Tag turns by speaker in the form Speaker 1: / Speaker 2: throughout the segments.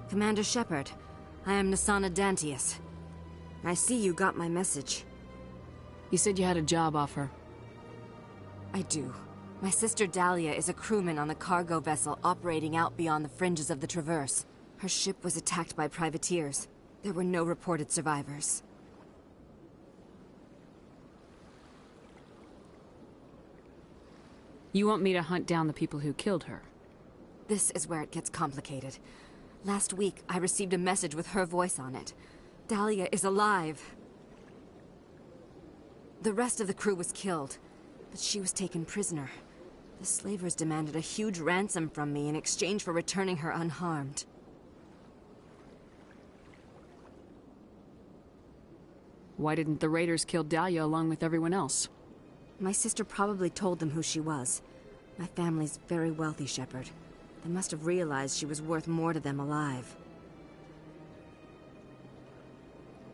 Speaker 1: Commander Shepard, I am Nasana Dantius. I see you got my message.
Speaker 2: You said you had a job offer.
Speaker 1: I do. My sister Dahlia is a crewman on the cargo vessel operating out beyond the fringes of the Traverse. Her ship was attacked by privateers. There were no reported survivors.
Speaker 2: You want me to hunt down the people who killed her?
Speaker 1: This is where it gets complicated. Last week, I received a message with her voice on it. Dahlia is alive. The rest of the crew was killed, but she was taken prisoner. The slavers demanded a huge ransom from me in exchange for returning her unharmed.
Speaker 2: Why didn't the raiders kill Dahlia along with everyone else?
Speaker 1: My sister probably told them who she was. My family's very wealthy, Shepard. They must have realized she was worth more to them alive.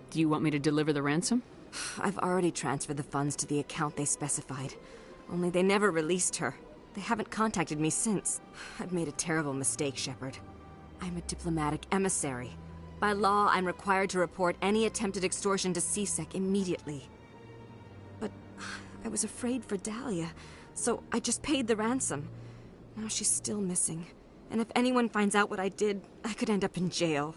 Speaker 2: Do you want me to deliver the ransom?
Speaker 1: I've already transferred the funds to the account they specified. Only they never released her. They haven't contacted me since. I've made a terrible mistake, Shepard. I'm a diplomatic emissary. By law, I'm required to report any attempted extortion to CSEC immediately. But I was afraid for Dahlia, so I just paid the ransom. Now she's still missing. And if anyone finds out what I did, I could end up in jail.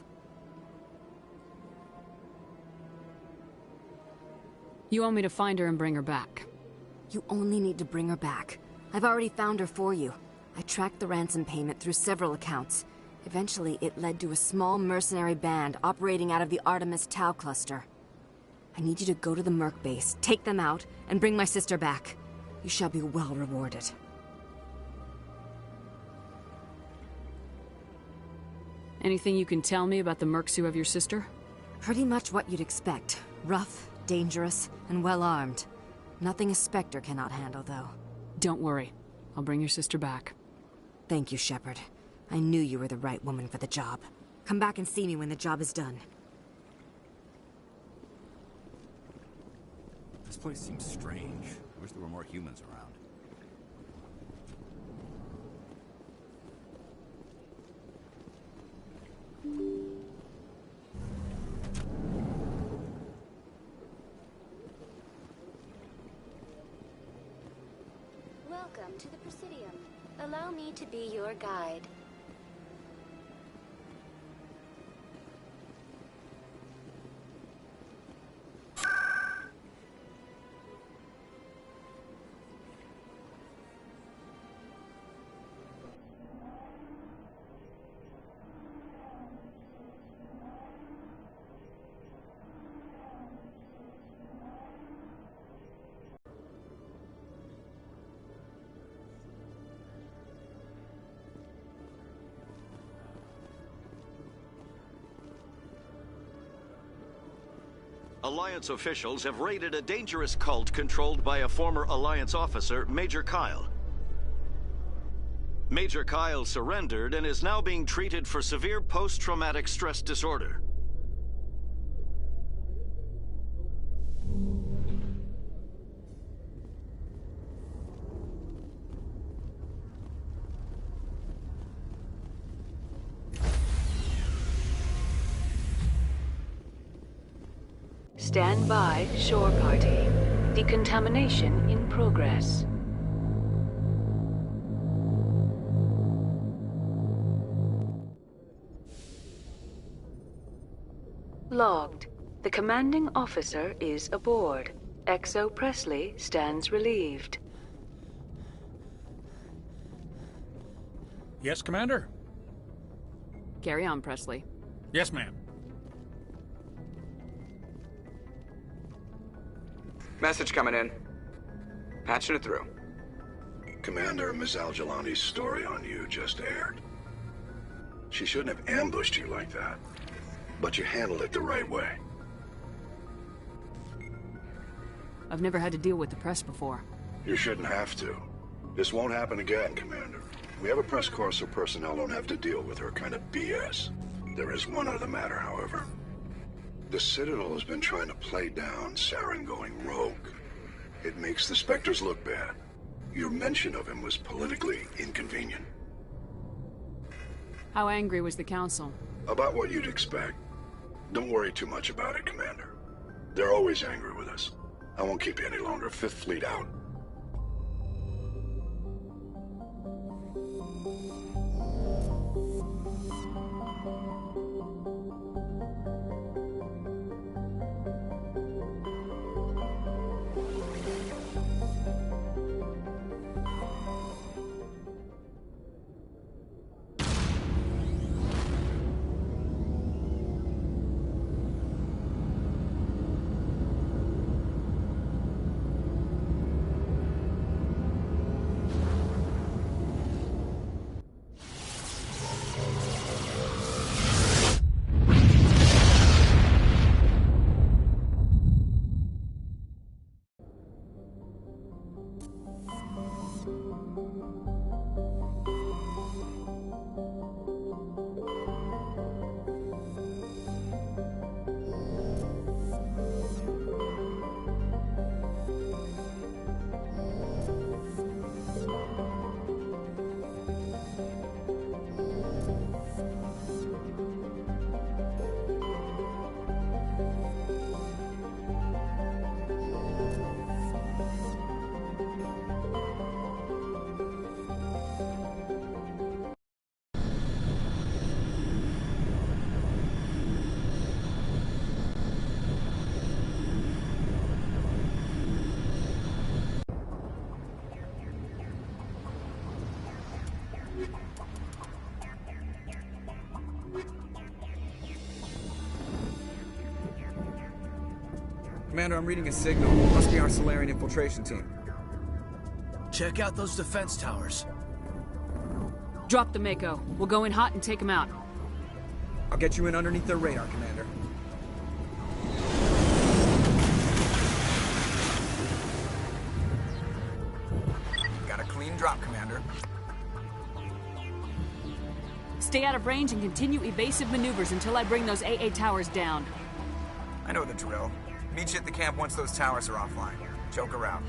Speaker 2: You want me to find her and bring her back?
Speaker 1: You only need to bring her back. I've already found her for you. I tracked the ransom payment through several accounts. Eventually, it led to a small mercenary band operating out of the Artemis Tau cluster. I need you to go to the Merc base, take them out, and bring my sister back. You shall be well rewarded.
Speaker 2: Anything you can tell me about the mercs who have your sister?
Speaker 1: Pretty much what you'd expect. Rough, dangerous, and well-armed. Nothing a Spectre cannot handle, though.
Speaker 2: Don't worry. I'll bring your sister back.
Speaker 1: Thank you, Shepard. I knew you were the right woman for the job. Come back and see me when the job is done.
Speaker 3: This place seems strange. I wish there were more humans around.
Speaker 4: Welcome to the Presidium. Allow me to be your guide.
Speaker 5: Alliance officials have raided a dangerous cult controlled by a former Alliance officer, Major Kyle. Major Kyle surrendered and is now being treated for severe post-traumatic stress disorder.
Speaker 2: Stand by, shore party. Decontamination in progress. Logged. The commanding officer is aboard. XO Presley stands relieved.
Speaker 6: Yes, Commander?
Speaker 2: Carry on, Presley.
Speaker 6: Yes, ma'am.
Speaker 7: Message coming in. Patching it through.
Speaker 8: Commander, Ms. Al-Jalani's story on you just aired. She shouldn't have ambushed you like that. But you handled it the right way.
Speaker 2: I've never had to deal with the press before.
Speaker 8: You shouldn't have to. This won't happen again, Commander. We have a press corps so personnel don't have to deal with her kind of BS. There is one other matter, however. The Citadel has been trying to play down Saren going rogue. It makes the Spectres look bad. Your mention of him was politically inconvenient.
Speaker 2: How angry was the Council?
Speaker 8: About what you'd expect. Don't worry too much about it, Commander. They're always angry with us. I won't keep you any longer. Fifth Fleet out.
Speaker 7: Commander, I'm reading a signal. Must be our Solarian infiltration team.
Speaker 6: Check out those defense towers.
Speaker 9: Drop the Mako. We'll go in hot and take them out.
Speaker 7: I'll get you in underneath their radar, Commander. Got a clean drop, Commander.
Speaker 9: Stay out of range and continue evasive maneuvers until I bring those AA towers down.
Speaker 7: I know the drill. Meet you at the camp once those towers are offline. Joke around.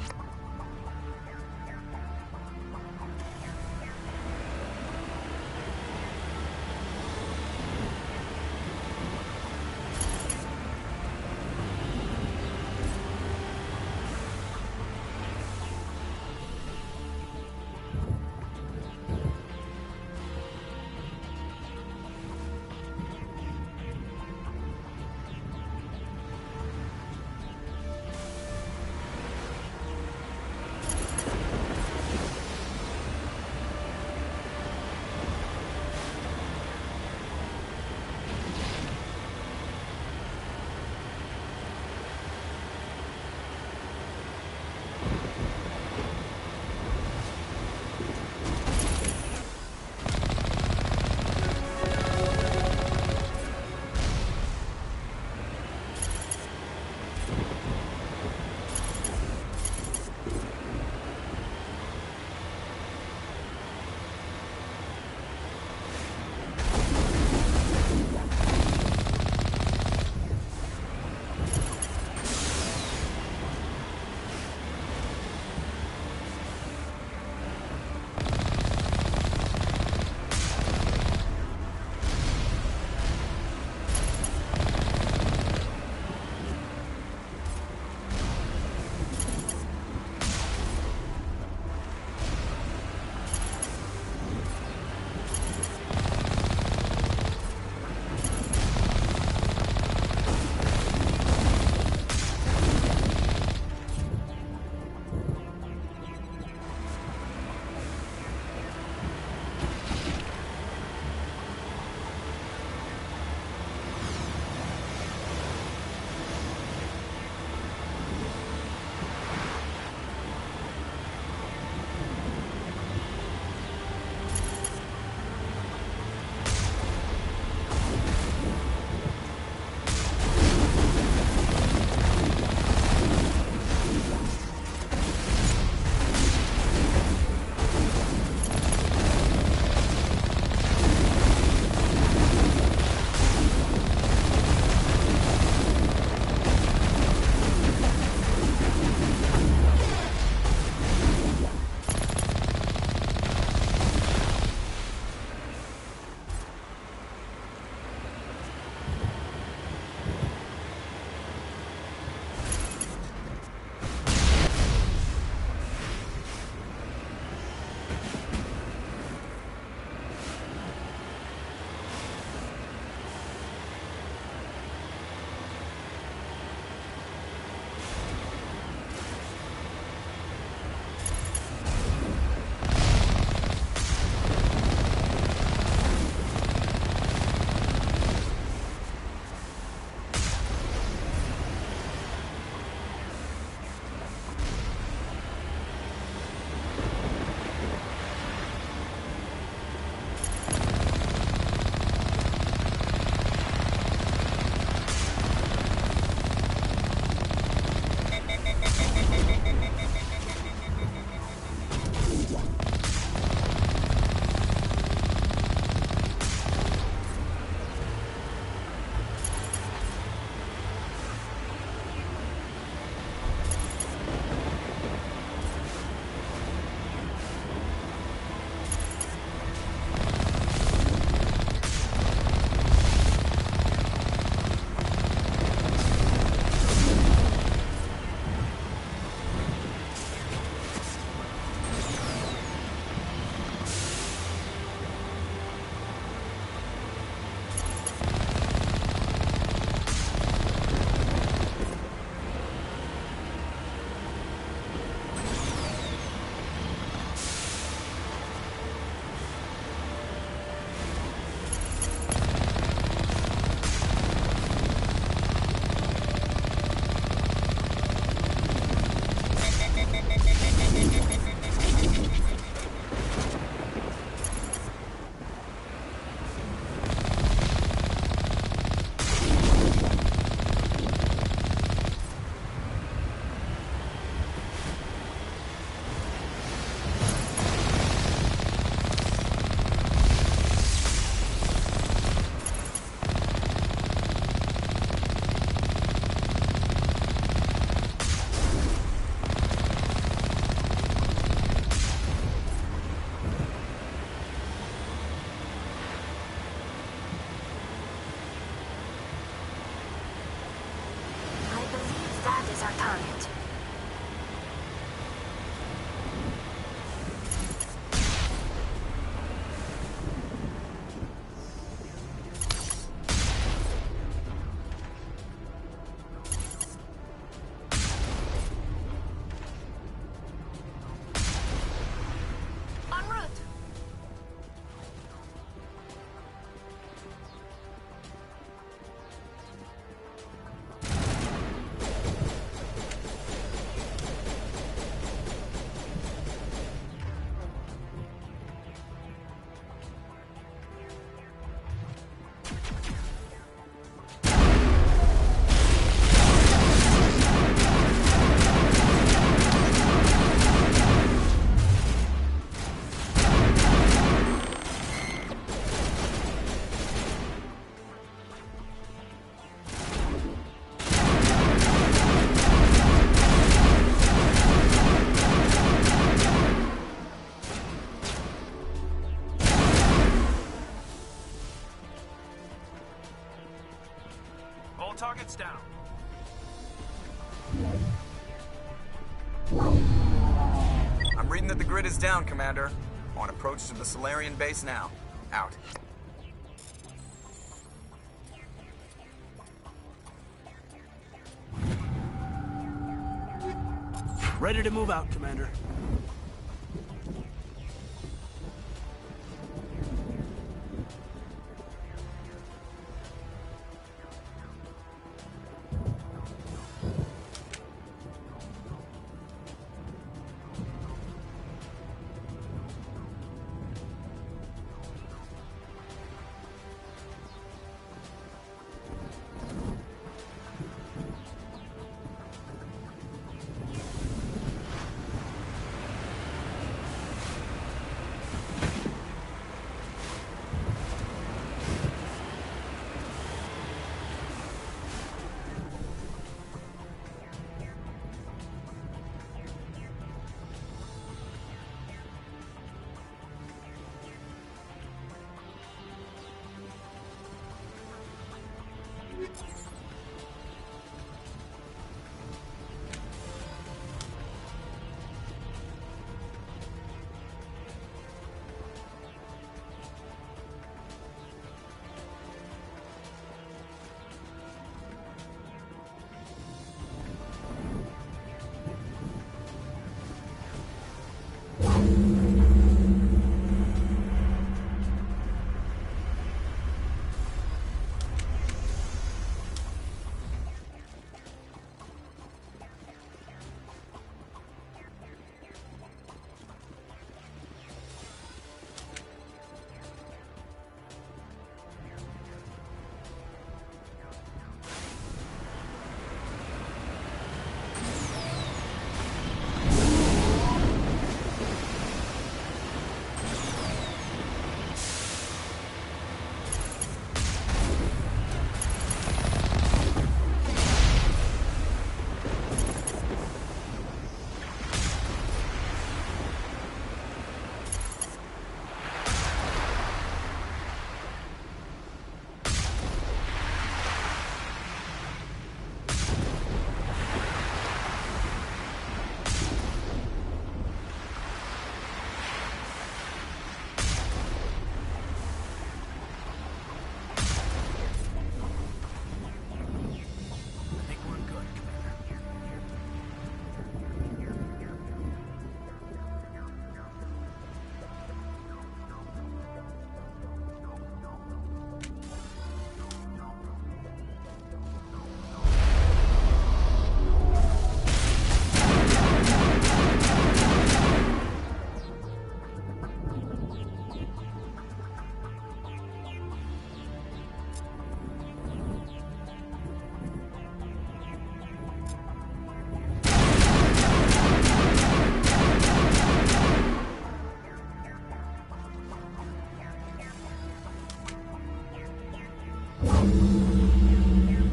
Speaker 4: our target. En route.
Speaker 6: All targets down.
Speaker 7: I'm reading that the grid is down, Commander. On approach to the Solarian base now. Out.
Speaker 6: Ready to move out, Commander.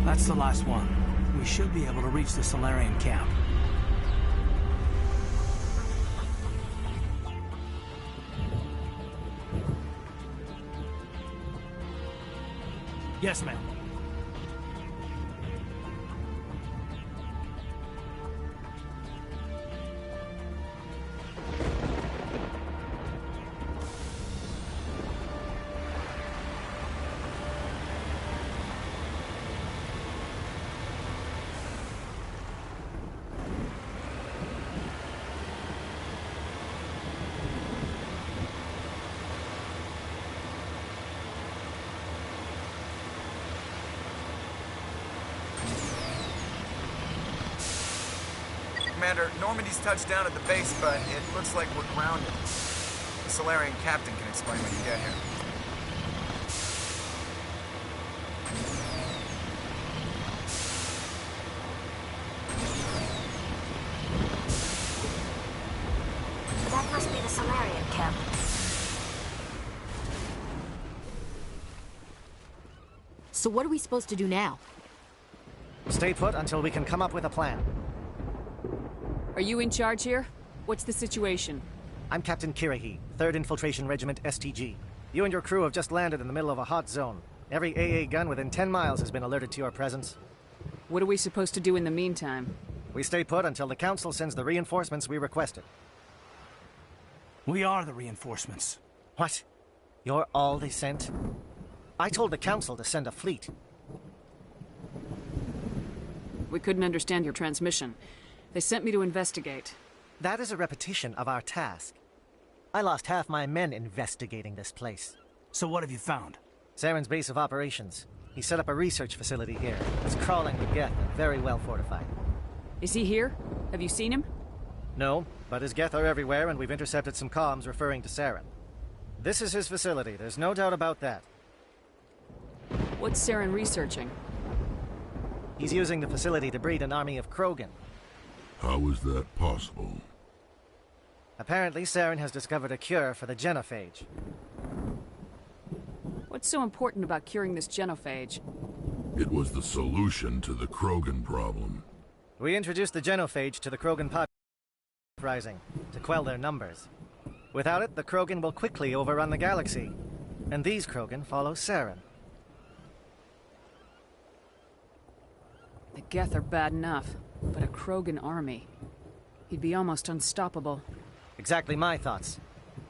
Speaker 6: That's the last one. We should be able to reach the Solarian camp. Yes, ma'am.
Speaker 7: Commander, Normandy's touched down at the base, but it looks like we're grounded. The Solarian captain can explain when you get here.
Speaker 4: That must be the Solarian camp.
Speaker 10: So what are we supposed to do now?
Speaker 11: Stay put until we can come up with a plan.
Speaker 9: Are you in charge here? What's the situation?
Speaker 11: I'm Captain Kirahi, 3rd Infiltration Regiment STG. You and your crew have just landed in the middle of a hot zone. Every AA gun within 10 miles has been alerted to your presence.
Speaker 9: What are we supposed to do in the meantime?
Speaker 11: We stay put until the Council sends the reinforcements we requested.
Speaker 6: We are the reinforcements.
Speaker 11: What? You're all they sent? I told the Council to send a fleet.
Speaker 9: We couldn't understand your transmission. They sent me to investigate.
Speaker 11: That is a repetition of our task. I lost half my men investigating this place.
Speaker 6: So what have you found?
Speaker 11: Saren's base of operations. He set up a research facility here. It's crawling with Geth and very well fortified.
Speaker 9: Is he here? Have you seen him?
Speaker 11: No, but his Geth are everywhere and we've intercepted some comms referring to Saren. This is his facility, there's no doubt about that.
Speaker 9: What's Saren researching?
Speaker 11: He's using the facility to breed an army of Krogan.
Speaker 12: How is that possible?
Speaker 11: Apparently, Saren has discovered a cure for the genophage.
Speaker 9: What's so important about curing this genophage?
Speaker 12: It was the solution to the Krogan problem.
Speaker 11: We introduced the genophage to the Krogan uprising to quell their numbers. Without it, the Krogan will quickly overrun the galaxy. And these Krogan follow Saren.
Speaker 9: The Geth are bad enough, but a Krogan army. He'd be almost unstoppable.
Speaker 11: Exactly my thoughts.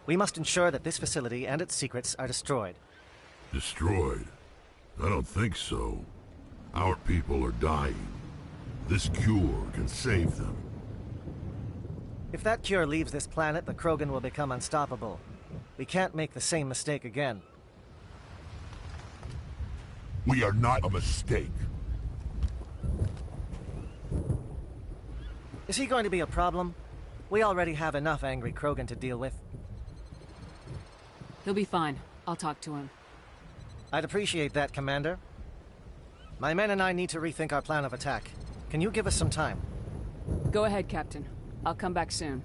Speaker 11: We must ensure that this facility and its secrets are destroyed.
Speaker 12: Destroyed? I don't think so. Our people are dying. This cure can save them.
Speaker 11: If that cure leaves this planet, the Krogan will become unstoppable. We can't make the same mistake again.
Speaker 12: We are not a mistake.
Speaker 11: Is he going to be a problem? We already have enough angry Krogan to deal with.
Speaker 9: He'll be fine. I'll talk to him.
Speaker 11: I'd appreciate that, Commander. My men and I need to rethink our plan of attack. Can you give us some time?
Speaker 9: Go ahead, Captain. I'll come back soon.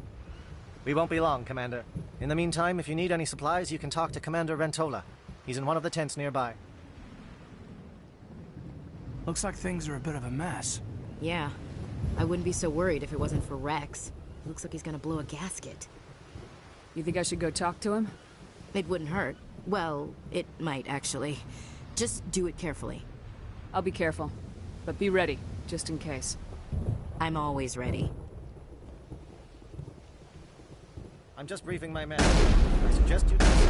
Speaker 11: We won't be long, Commander. In the meantime, if you need any supplies, you can talk to Commander Rentola. He's in one of the tents nearby.
Speaker 6: Looks like things are a bit of a mess.
Speaker 10: Yeah. I wouldn't be so worried if it wasn't for Rex. Looks like he's gonna blow a gasket.
Speaker 9: You think I should go talk to him?
Speaker 10: It wouldn't hurt. Well, it might, actually. Just do it carefully.
Speaker 9: I'll be careful. But be ready, just in case.
Speaker 10: I'm always ready.
Speaker 11: I'm just briefing my men. I suggest you do so.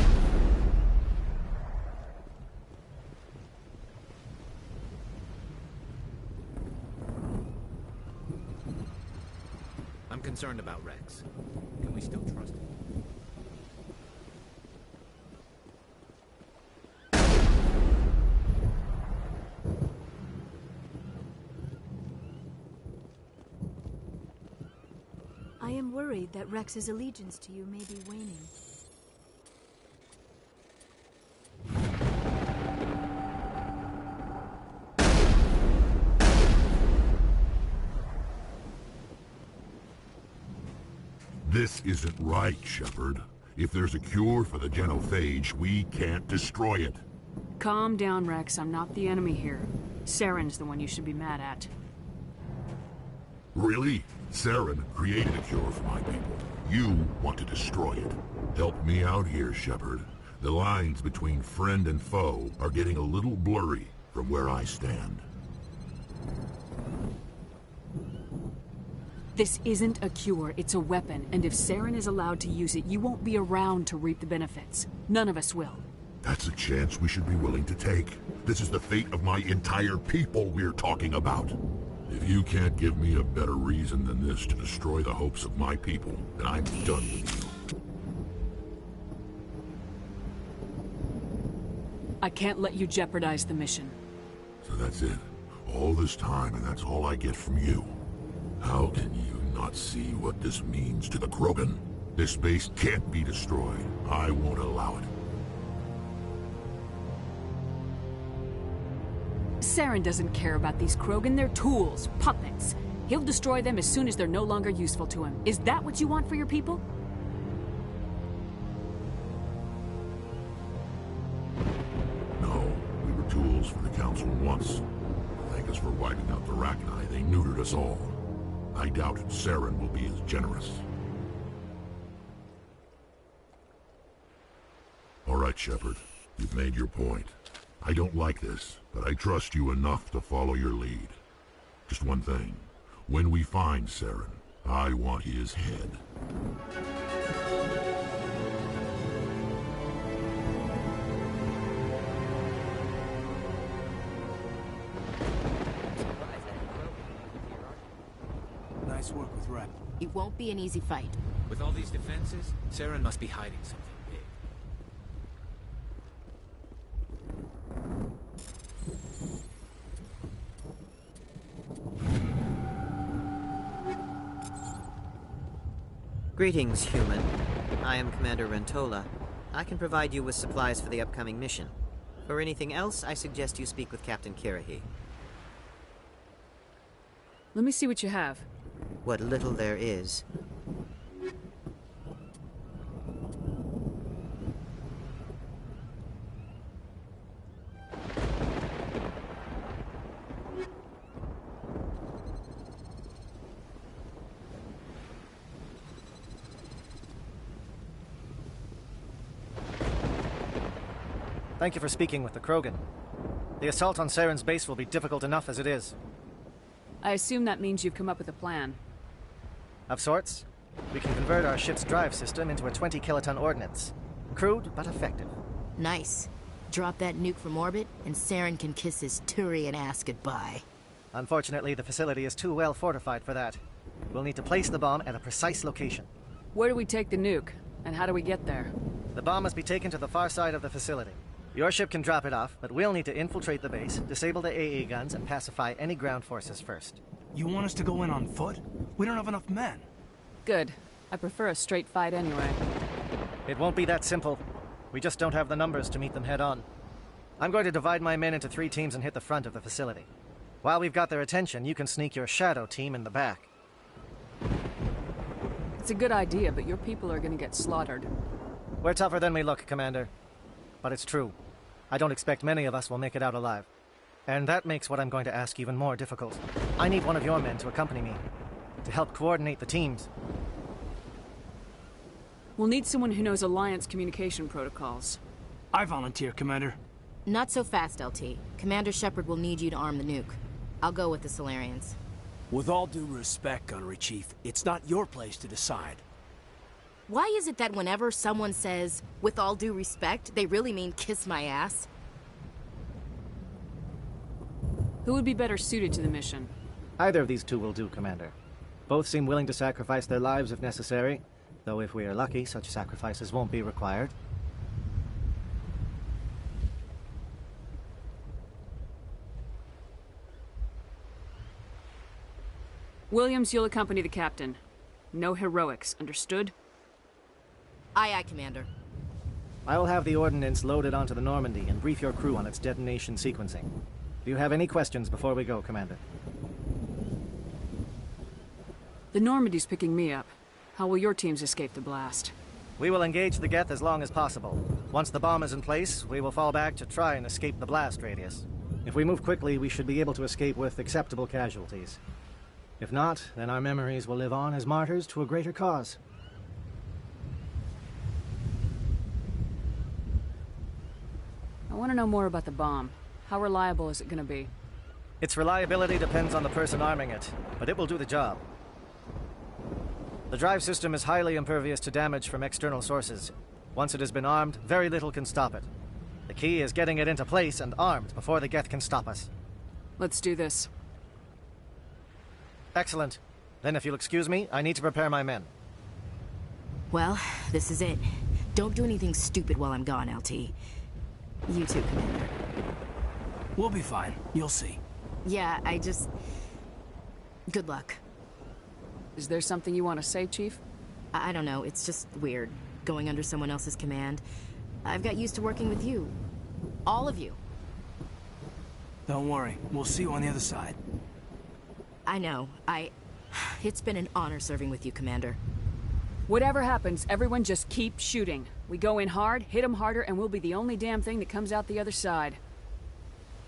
Speaker 3: I'm concerned about Rex. Can we still trust him?
Speaker 13: I am worried that Rex's allegiance to you may be waning.
Speaker 12: This isn't right, Shepard. If there's a cure for the genophage, we can't destroy it.
Speaker 9: Calm down, Rex. I'm not the enemy here. Saren's the one you should be mad at.
Speaker 12: Really? Saren created a cure for my people. You want to destroy it. Help me out here, Shepard. The lines between friend and foe are getting a little blurry from where I stand.
Speaker 9: This isn't a cure, it's a weapon, and if Saren is allowed to use it, you won't be around to reap the benefits. None of us will.
Speaker 12: That's a chance we should be willing to take. This is the fate of my entire people we're talking about. If you can't give me a better reason than this to destroy the hopes of my people, then I'm done with you.
Speaker 9: I can't let you jeopardize the mission.
Speaker 12: So that's it. All this time, and that's all I get from you. How can you not see what this means to the Krogan? This base can't be destroyed. I won't allow it.
Speaker 9: Saren doesn't care about these Krogan. They're tools, puppets. He'll destroy them as soon as they're no longer useful to him. Is that what you want for your people?
Speaker 12: No, we were tools for the Council once. Thank us for wiping out the Rachni. They neutered us all. I doubt Saren will be as generous. All right, Shepard. You've made your point. I don't like this, but I trust you enough to follow your lead. Just one thing. When we find Saren, I want his head.
Speaker 6: Nice work with Rep.
Speaker 10: It won't be an easy fight.
Speaker 3: With all these defenses, Saren must be hiding something big.
Speaker 14: Greetings, human. I am Commander Rentola. I can provide you with supplies for the upcoming mission. For anything else, I suggest you speak with Captain Kirahi.
Speaker 9: Let me see what you have.
Speaker 14: What little there is.
Speaker 11: Thank you for speaking with the Krogan. The assault on Saren's base will be difficult enough as it is.
Speaker 9: I assume that means you've come up with a plan.
Speaker 11: Of sorts. We can convert our ship's drive system into a 20-kiloton ordnance. Crude, but effective.
Speaker 10: Nice. Drop that nuke from orbit, and Saren can kiss his Turian ass goodbye.
Speaker 11: Unfortunately, the facility is too well fortified for that. We'll need to place the bomb at a precise location.
Speaker 9: Where do we take the nuke, and how do we get there?
Speaker 11: The bomb must be taken to the far side of the facility. Your ship can drop it off, but we'll need to infiltrate the base, disable the AA guns, and pacify any ground forces first.
Speaker 6: You want us to go in on foot? We don't have enough men.
Speaker 9: Good. I prefer a straight fight anyway.
Speaker 11: It won't be that simple. We just don't have the numbers to meet them head-on. I'm going to divide my men into 3 teams and hit the front of the facility. While we've got their attention, you can sneak your shadow team in the back.
Speaker 9: It's a good idea, but your people are gonna get slaughtered.
Speaker 11: We're tougher than we look, Commander. But it's true. I don't expect many of us will make it out alive. And that makes what I'm going to ask even more difficult. I need one of your men to accompany me, to help coordinate the teams.
Speaker 9: We'll need someone who knows Alliance communication protocols.
Speaker 6: I volunteer, Commander.
Speaker 10: Not so fast, LT. Commander Shepard will need you to arm the nuke. I'll go with the Solarians.
Speaker 6: With all due respect, Gunnery Chief, it's not your place to decide.
Speaker 10: Why is it that whenever someone says, with all due respect, they really mean kiss my ass?
Speaker 9: Who would be better suited to the mission?
Speaker 11: Either of these 2 will do, Commander. Both seem willing to sacrifice their lives if necessary, though if we are lucky, such sacrifices won't be required.
Speaker 9: Williams, you'll accompany the captain. No heroics, understood?
Speaker 10: Aye, aye, Commander.
Speaker 11: I will have the ordnance loaded onto the Normandy and brief your crew on its detonation sequencing. Do you have any questions before we go, Commander?
Speaker 9: The Normandy's picking me up. How will your teams escape the blast?
Speaker 11: We will engage the Geth as long as possible. Once the bomb is in place, we will fall back to try and escape the blast radius. If we move quickly, we should be able to escape with acceptable casualties. If not, then our memories will live on as martyrs to a greater cause.
Speaker 9: I want to know more about the bomb. How reliable is it going to be?
Speaker 11: Its reliability depends on the person arming it, but it will do the job. The drive system is highly impervious to damage from external sources. Once it has been armed, very little can stop it. The key is getting it into place and armed before the Geth can stop us.
Speaker 9: Let's do this.
Speaker 11: Excellent. Then if you'll excuse me, I need to prepare my men.
Speaker 10: Well, this is it. Don't do anything stupid while I'm gone, LT. You too, Commander.
Speaker 6: We'll be fine. You'll see.
Speaker 10: Yeah, good luck.
Speaker 9: Is there something you want to say, Chief?
Speaker 10: I don't know, it's just weird, going under someone else's command. I've got used to working with you. All of you.
Speaker 6: Don't worry, we'll see you on the other side.
Speaker 10: I know, It's been an honor serving with you, Commander.
Speaker 9: Whatever happens, everyone just keep shooting. We go in hard, hit them harder, and we'll be the only damn thing that comes out the other side.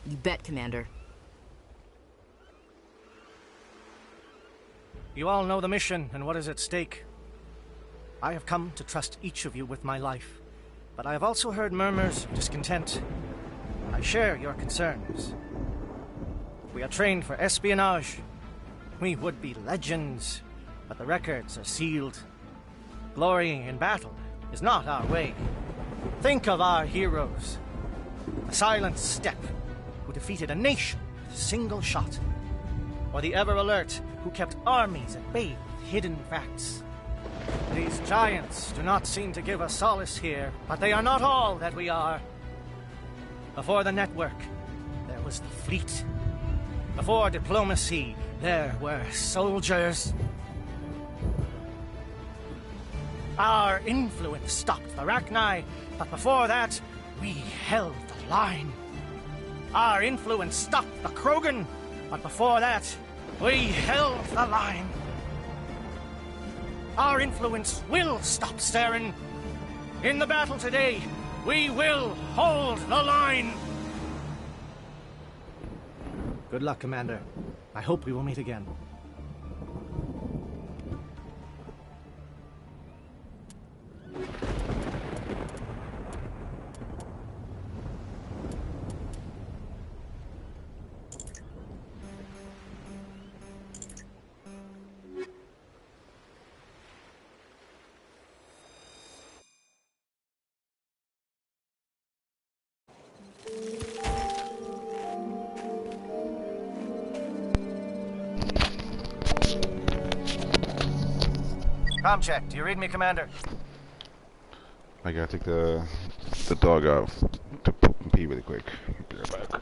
Speaker 10: You bet, Commander.
Speaker 11: You all know the mission and what is at stake. I have come to trust each of you with my life, but I have also heard murmurs of discontent. I share your concerns. We are trained for espionage. We would be legends, but the records are sealed. Glorying in battle is not our way. Think of our heroes. The silent steppe who defeated a nation with a single shot. Or the ever-alert who kept armies at bay with hidden facts. These giants do not seem to give us solace here, but they are not all that we are. Before the network, there was the fleet. Before diplomacy, there were soldiers. Our influence stopped the Rachni, but before that, we held the line. Our influence stopped the Krogan, but before that, we held the line. Our influence will stop Saren. In the battle today, we will hold the line. Good luck, Commander. I hope we will meet again. Com check. Do you read me, Commander?
Speaker 15: I gotta take the dog out to poop and pee really quick. Be right back.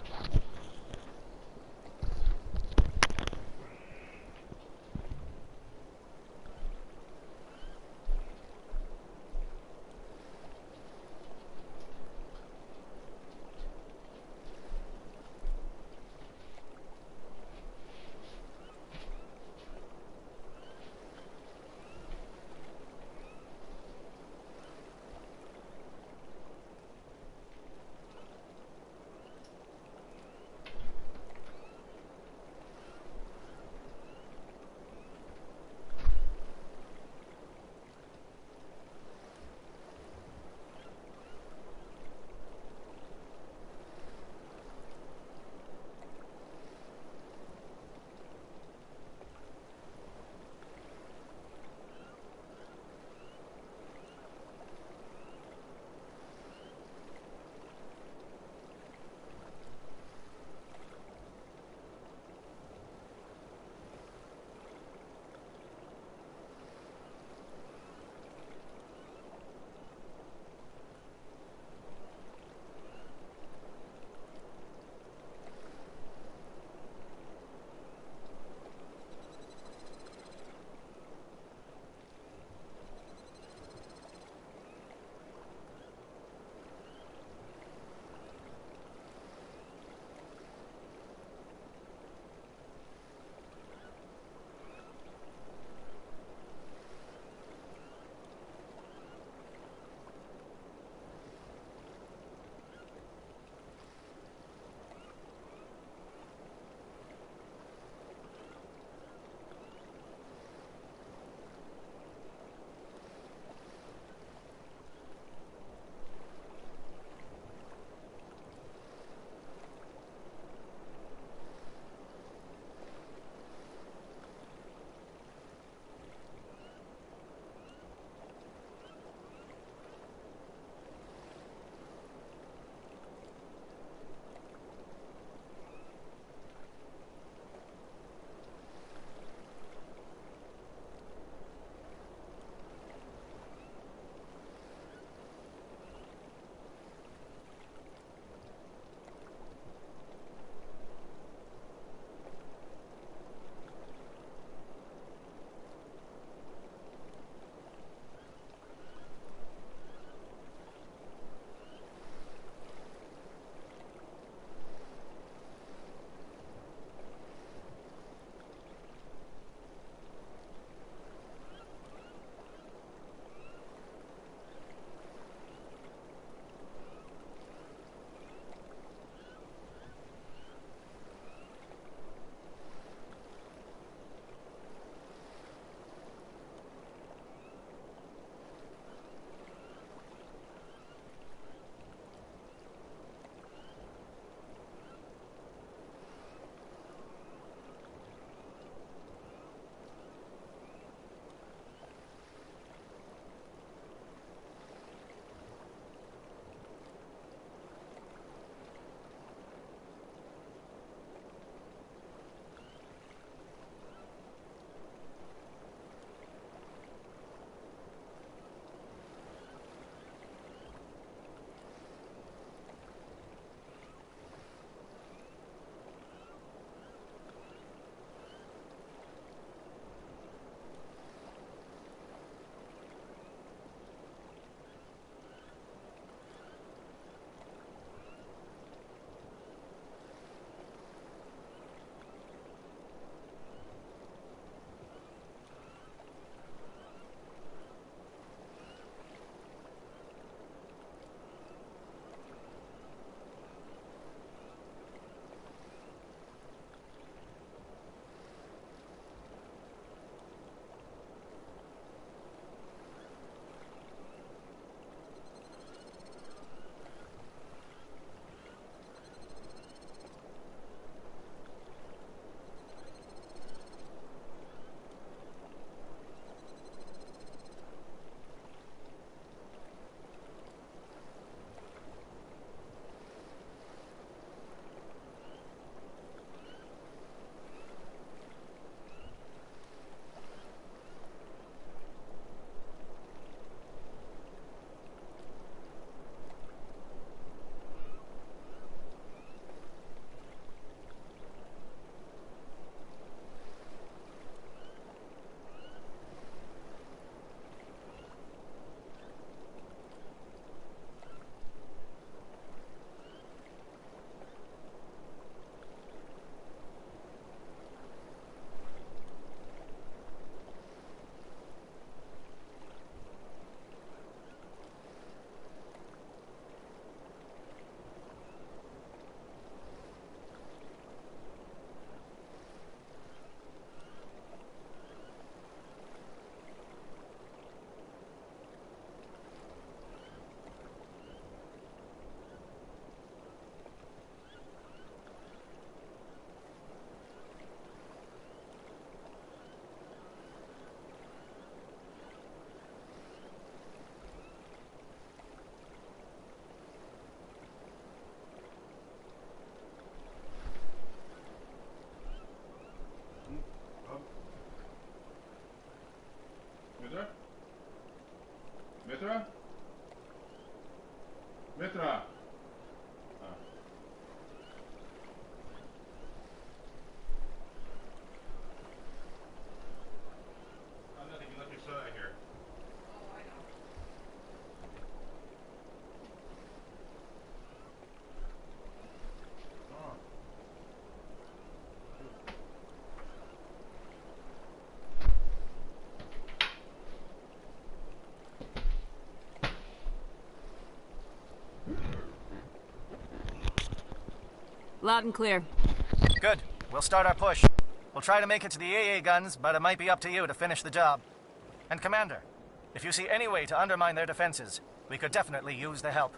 Speaker 9: Loud and clear.
Speaker 11: Good. We'll start our push. We'll try to make it to the AA guns, but it might be up to you to finish the job. And Commander, if you see any way to undermine their defenses, we could definitely use the help.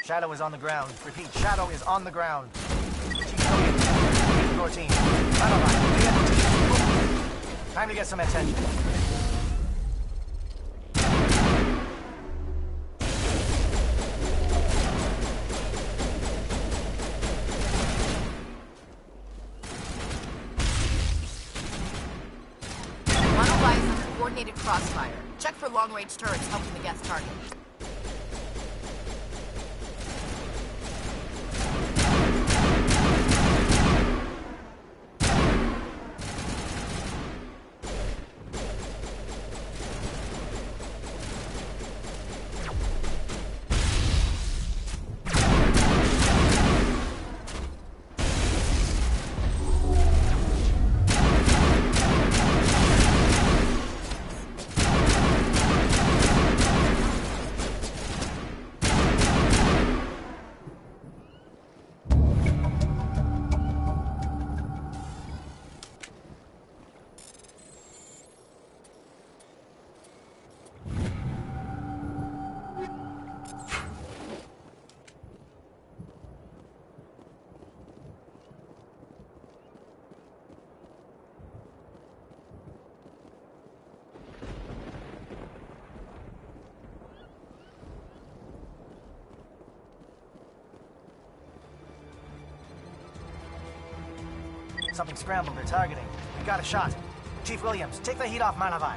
Speaker 11: Shadow is on the ground. Repeat, Shadow is on the ground. Your team. Time to get some attention.
Speaker 16: Coordinated crossfire. Check for long-range turrets helping the guest target.
Speaker 11: Something scrambled their targeting. We got a shot. Chief Williams, take the heat off Manavai.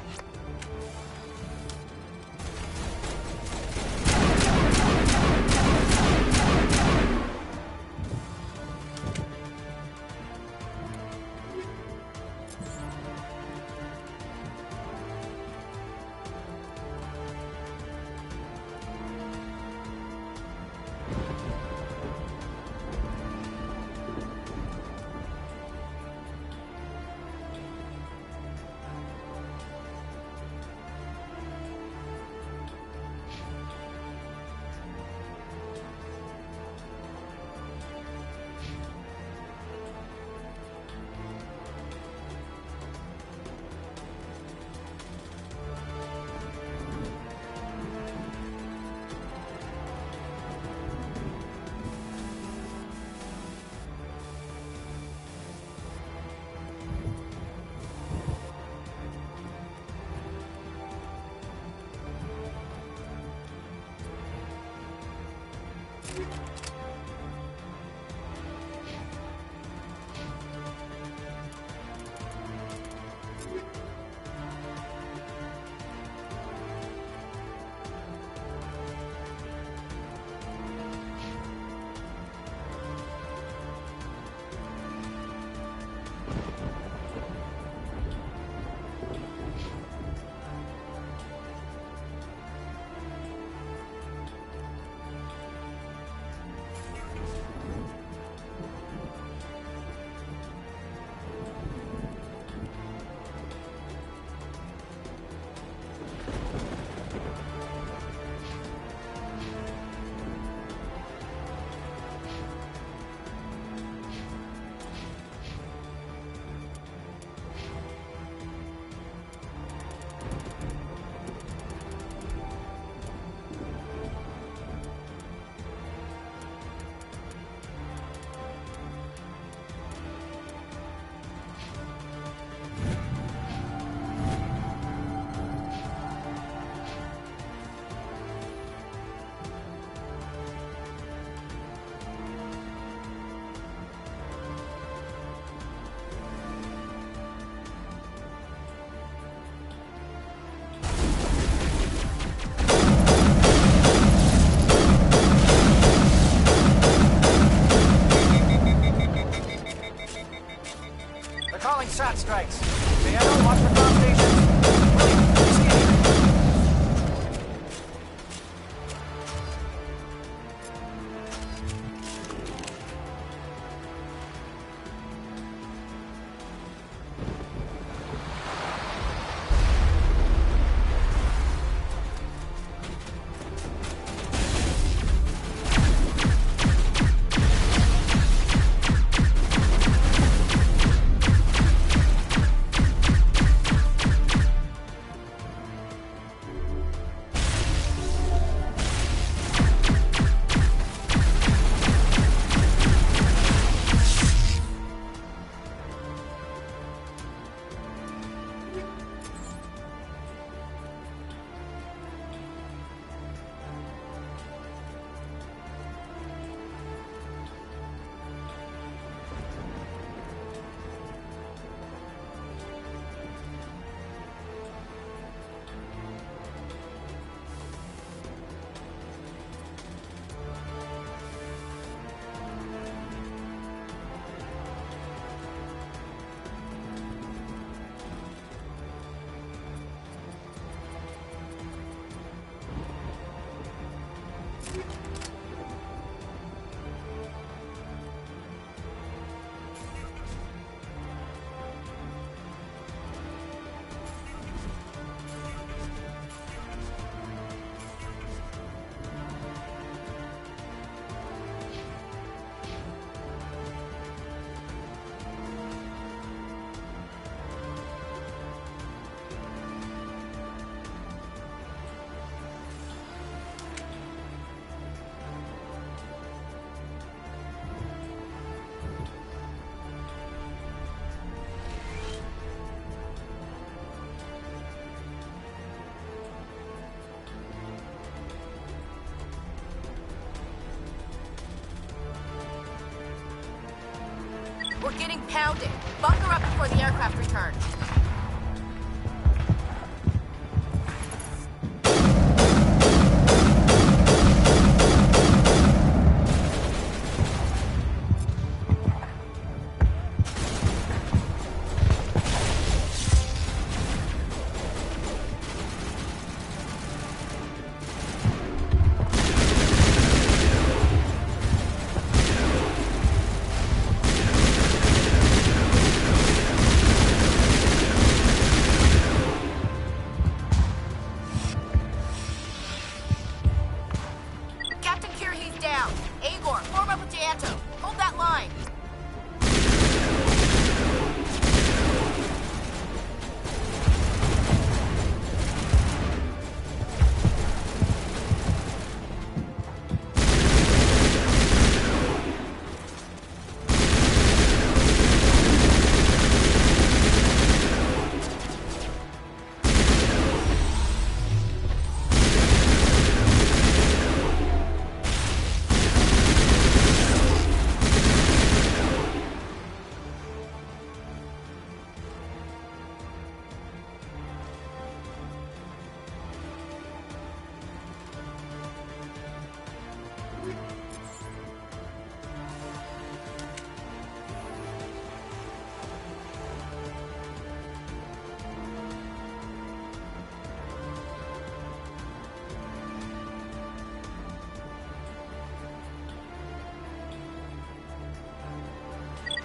Speaker 16: Getting pounded. Bunker up before the aircraft return.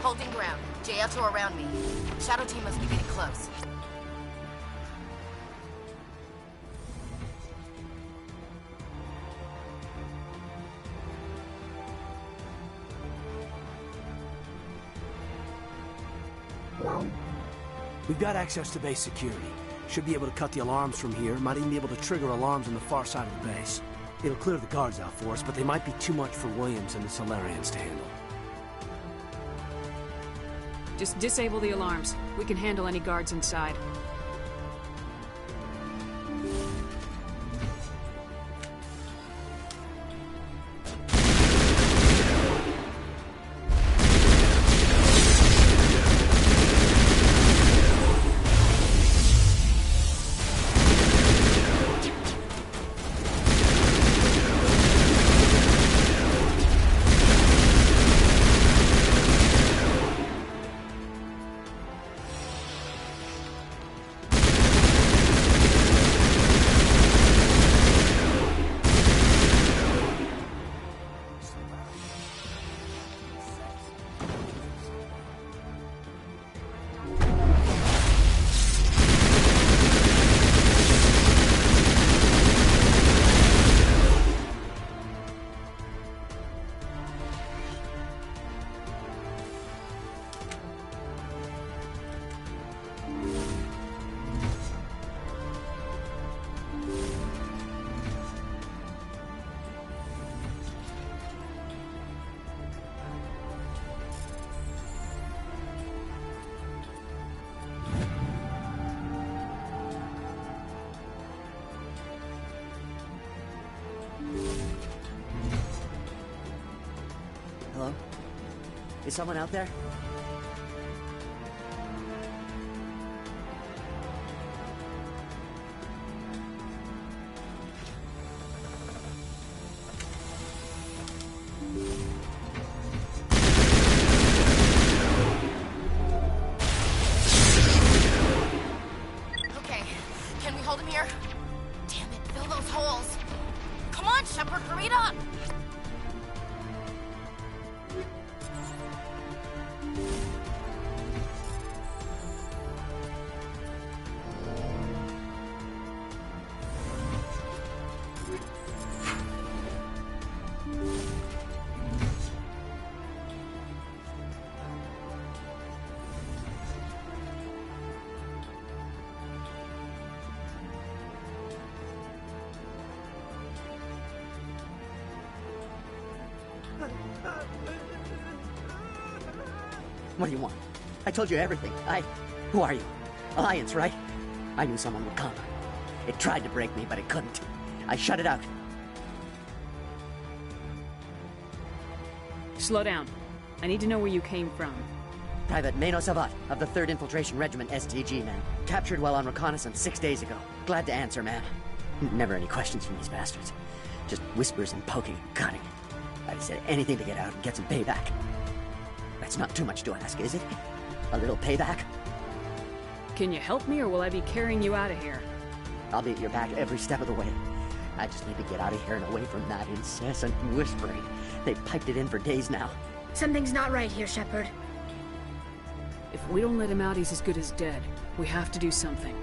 Speaker 16: Holding ground. J-Alto around me. Shadow team must be getting close.
Speaker 6: We've got access to base security. Should be able to cut the alarms from here. Might even be able to trigger alarms on the far side of the base. It'll clear the guards out for us, but they might be too much for Williams and the Solarians to handle.
Speaker 9: Just disable the alarms. We can handle any guards inside.
Speaker 17: Hello? Is someone out there?
Speaker 16: Okay, can we hold him here? Damn it, fill those holes. Come on, Shepard, hurry it up!
Speaker 17: What do you want? I told you everything. Who are you? Alliance, right? I knew someone would come. It tried to break me, but it couldn't. I shut it out.
Speaker 9: Slow down. I need to know where you came from.
Speaker 17: Private Manos Avat of the 3rd Infiltration Regiment STG, man. Captured while on reconnaissance 6 days ago. Glad to answer, man. Never any questions from these bastards. Just whispers and poking and cutting. I'd said anything to get out and get some payback. That's not too much to ask, is it? A little payback?
Speaker 9: Can you help me, or will I be carrying you out of here?
Speaker 17: I'll be at your back every step of the way. I just need to get out of here and away from that incessant whispering. They've piped it in for days now.
Speaker 13: Something's not right here, Shepard.
Speaker 9: If we don't let him out, he's as good as dead. We have to do something.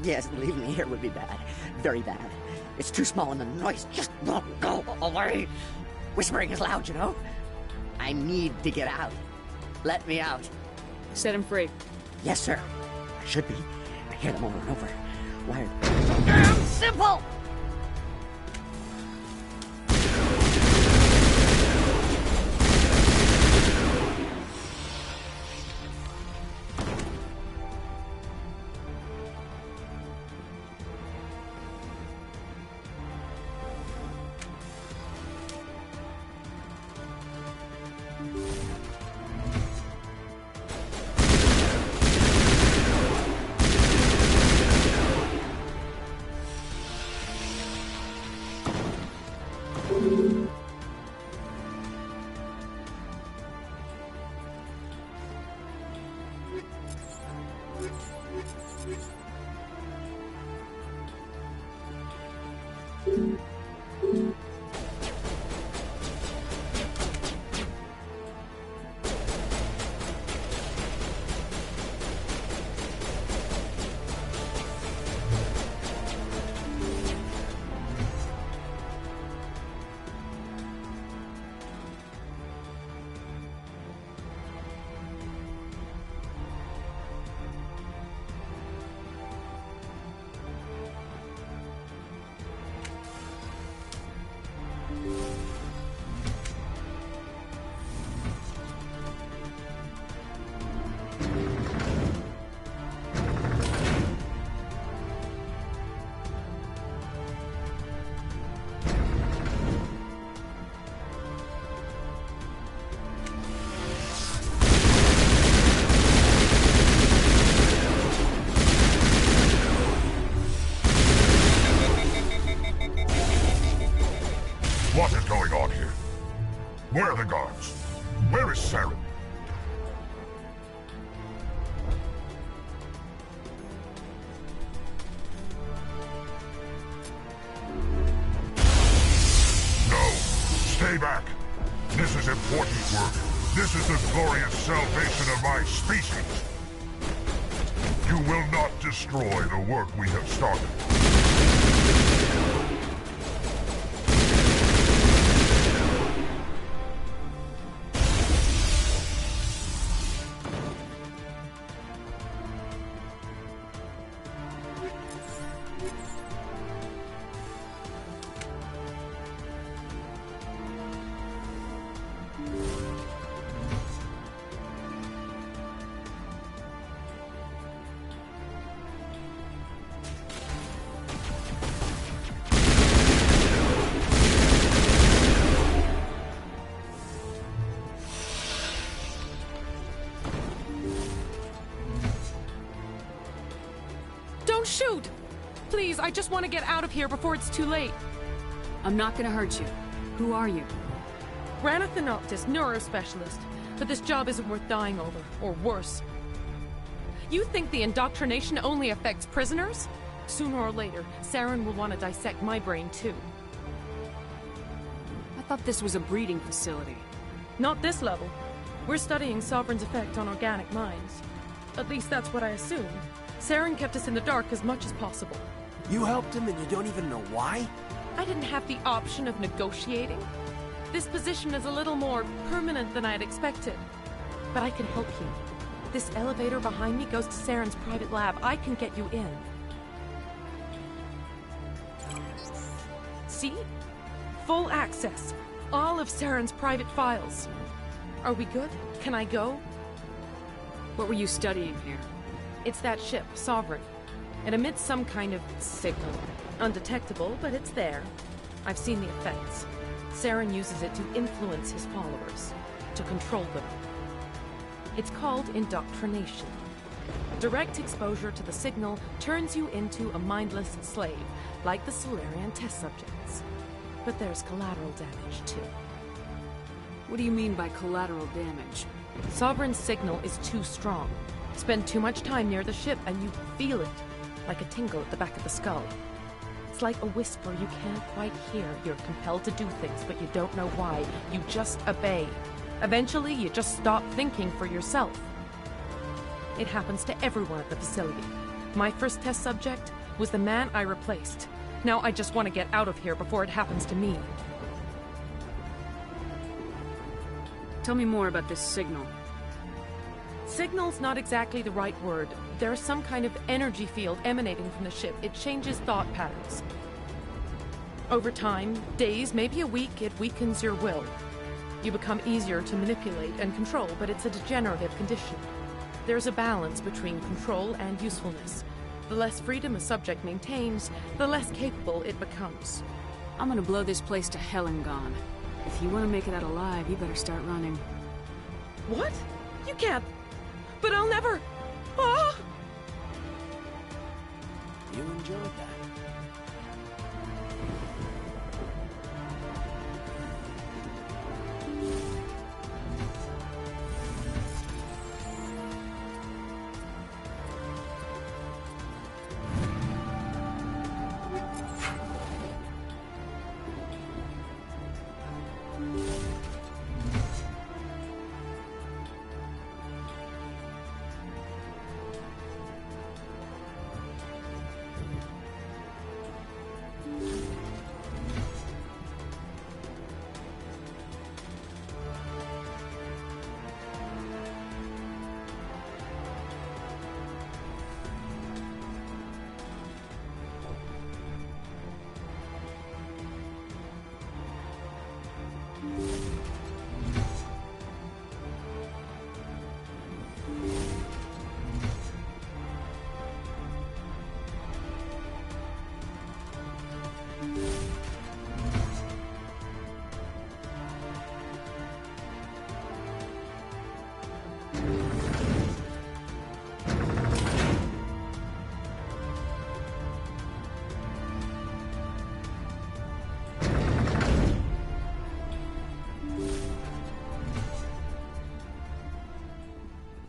Speaker 17: Yes, leaving me here would be bad. Very bad. It's too small and the noise just won't go away. Whispering is loud, you know? I need to get out. Let me out.
Speaker 9: Set him free.
Speaker 17: Yes, sir. I should be. I hear them over and over. Why are they so damn simple?
Speaker 12: What is going on here? Where are the guards? Where is Saren? No. Stay back. This is important work. This is the glorious salvation of my species. You will not destroy the work we have started.
Speaker 18: Shoot! Please, I just want to get out of here before it's too late.
Speaker 9: I'm not gonna hurt you. Who are you?
Speaker 18: Ranathanoptis, neurospecialist. But this job isn't worth dying over, or worse. You think the indoctrination only affects prisoners? Sooner or later, Saren will want to dissect my brain too.
Speaker 9: I thought this was a breeding facility.
Speaker 18: Not this level. We're studying Sovereign's effect on organic minds. At least that's what I assumed. Saren kept us in the dark as much as possible.
Speaker 6: You helped him and you don't even know why?
Speaker 18: I didn't have the option of negotiating. This position is a little more permanent than I had expected. But I can help you. This elevator behind me goes to Saren's private lab. I can get you in. See? Full access. All of Saren's private files. Are we good? Can I go?
Speaker 9: What were you studying here?
Speaker 18: It's that ship, Sovereign. It emits some kind of signal. Undetectable, but it's there. I've seen the effects. Saren uses it to influence his followers, to control them. It's called indoctrination. Direct exposure to the signal turns you into a mindless slave, like the Solarian test subjects. But there's collateral damage, too.
Speaker 9: What do you mean by collateral damage?
Speaker 18: Sovereign's signal is too strong. Spend too much time near the ship and you feel it, like a tingle at the back of the skull. It's like a whisper you can't quite hear. You're compelled to do things, but you don't know why. You just obey. Eventually, you just stop thinking for yourself. It happens to everyone at the facility. My first test subject was the man I replaced. Now I just want to get out of here before it happens to me.
Speaker 9: Tell me more about this signal.
Speaker 18: Signal's not exactly the right word. There's some kind of energy field emanating from the ship. It changes thought patterns. Over time, days, maybe a week, it weakens your will. You become easier to manipulate and control, but it's a degenerative condition. There's a balance between control and usefulness. The less freedom a subject maintains, the less capable it becomes.
Speaker 9: I'm gonna blow this place to hell and gone. If you want to make it out alive, you better start running.
Speaker 18: What? You can't. But I'll never. Ah!
Speaker 6: You enjoyed that.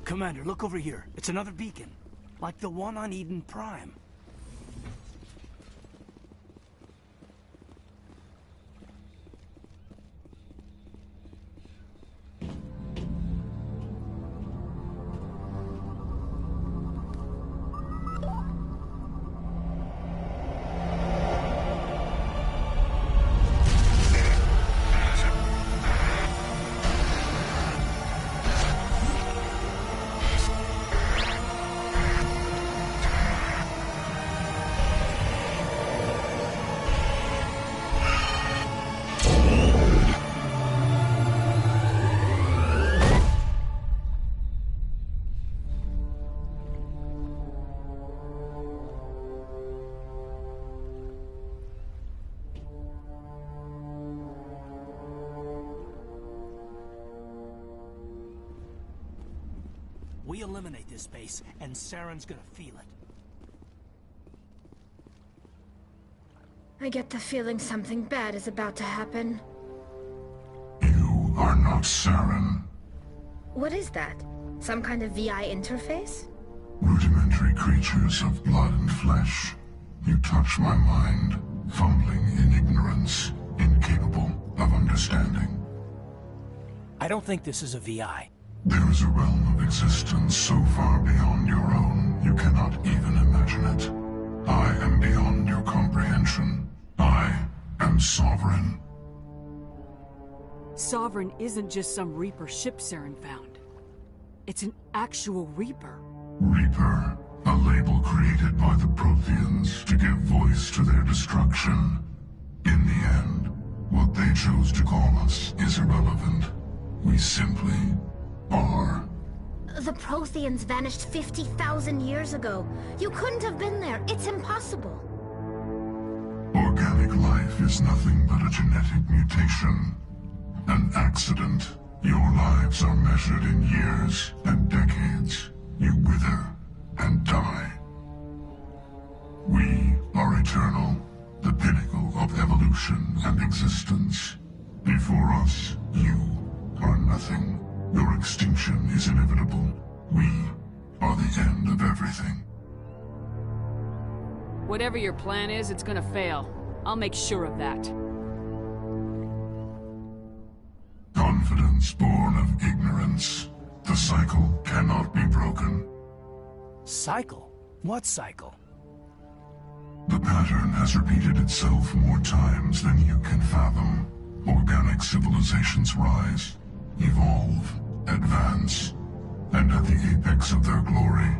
Speaker 6: Commander, look over here. It's another beacon, like the one on Eden Prime. We eliminate this base, and Saren's gonna feel it.
Speaker 19: I get the feeling something bad is about to happen.
Speaker 12: You are not Saren.
Speaker 19: What is that? Some kind of VI interface?
Speaker 12: Rudimentary creatures of blood and flesh. You touch my mind, fumbling in ignorance, incapable of understanding.
Speaker 6: I don't think this is a VI.
Speaker 12: There is a realm of existence so far beyond your own, you cannot even imagine it. I am beyond your comprehension. I am Sovereign.
Speaker 9: Sovereign isn't just some Reaper ship Saren found. It's an actual Reaper.
Speaker 12: Reaper, a label created by the Protheans to give voice to their destruction. In the end, what they chose to call us is irrelevant. We simply are.
Speaker 19: The Protheans vanished 50,000 years ago. You couldn't have been there. It's impossible.
Speaker 12: Organic life is nothing but a genetic mutation. An accident Your lives are measured in years and decades. You wither and die. We are eternal, the pinnacle of evolution and existence. Before us, you are nothing. Your extinction is inevitable. We are the end of everything.
Speaker 9: Whatever your plan is, it's gonna fail. I'll make sure of that.
Speaker 12: Confidence born of ignorance. The cycle cannot be broken.
Speaker 6: Cycle? What cycle?
Speaker 12: The pattern has repeated itself more times than you can fathom. Organic civilizations rise, evolve, advance, and at the apex of their glory,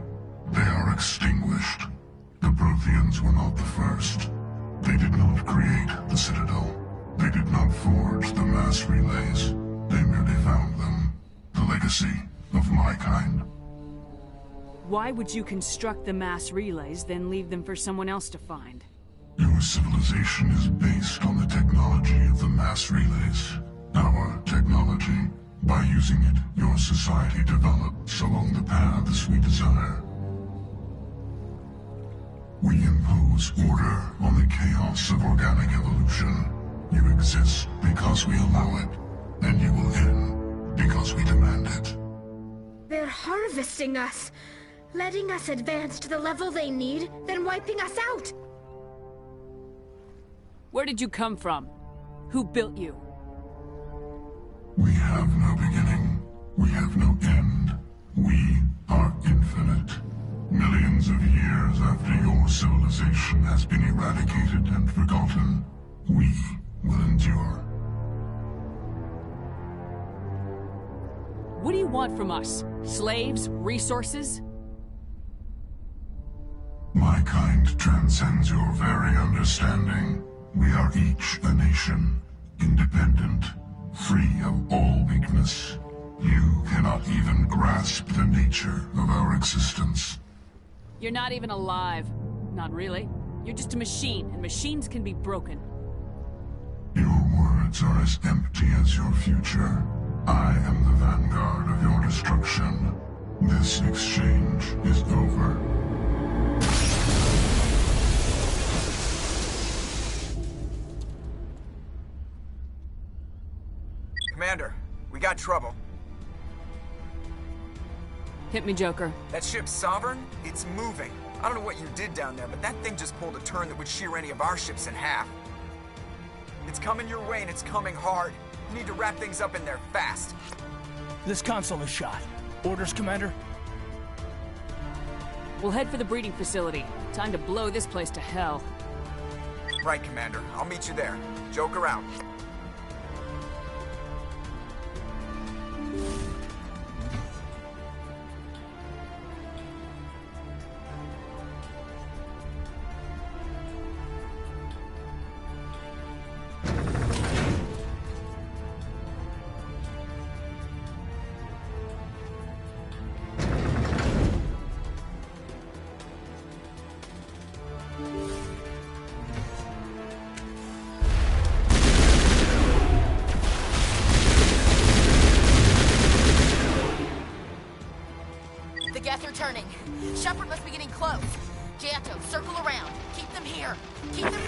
Speaker 12: they are extinguished. The Protheans were not the first. They did not create the Citadel. They did not forge the mass relays. They merely found them. The legacy of my kind.
Speaker 9: Why would you construct the mass relays, then leave them for someone else to find?
Speaker 12: Your civilization is based on the technology of the mass relays. Our technology. By using it, your society develops along the paths we desire. We impose order on the chaos of organic evolution. You exist because we allow it, and you will end because we demand it.
Speaker 19: They're harvesting us, letting us advance to the level they need, then wiping us out.
Speaker 9: Where did you come from? Who built you?
Speaker 12: We have no beginning. We have no end. We are infinite. Millions of years after your civilization has been eradicated and forgotten, we will endure.
Speaker 9: What do you want from us? Slaves? Resources?
Speaker 12: My kind transcends your very understanding. We are each a nation, independent, free of all weakness. You cannot even grasp the nature of our existence.
Speaker 9: You're not even alive. Not really. You're just a machine, and machines can be broken.
Speaker 12: Your words are as empty as your future. I am the vanguard of your destruction. This exchange is over.
Speaker 7: Commander, we got trouble.
Speaker 9: Hit me, Joker.
Speaker 7: That ship's Sovereign? It's moving. I don't know what you did down there, but that thing just pulled a turn that would shear any of our ships in half. It's coming your way, and it's coming hard. You need to wrap things up in there fast.
Speaker 6: This console is shot. Orders, Commander?
Speaker 9: We'll head for the breeding facility. Time to blow this place to hell.
Speaker 7: Right, Commander. I'll meet you there. Joker out.
Speaker 16: The gas are turning. Shepard must be getting close. Janto, circle around. Keep them here. Keep them...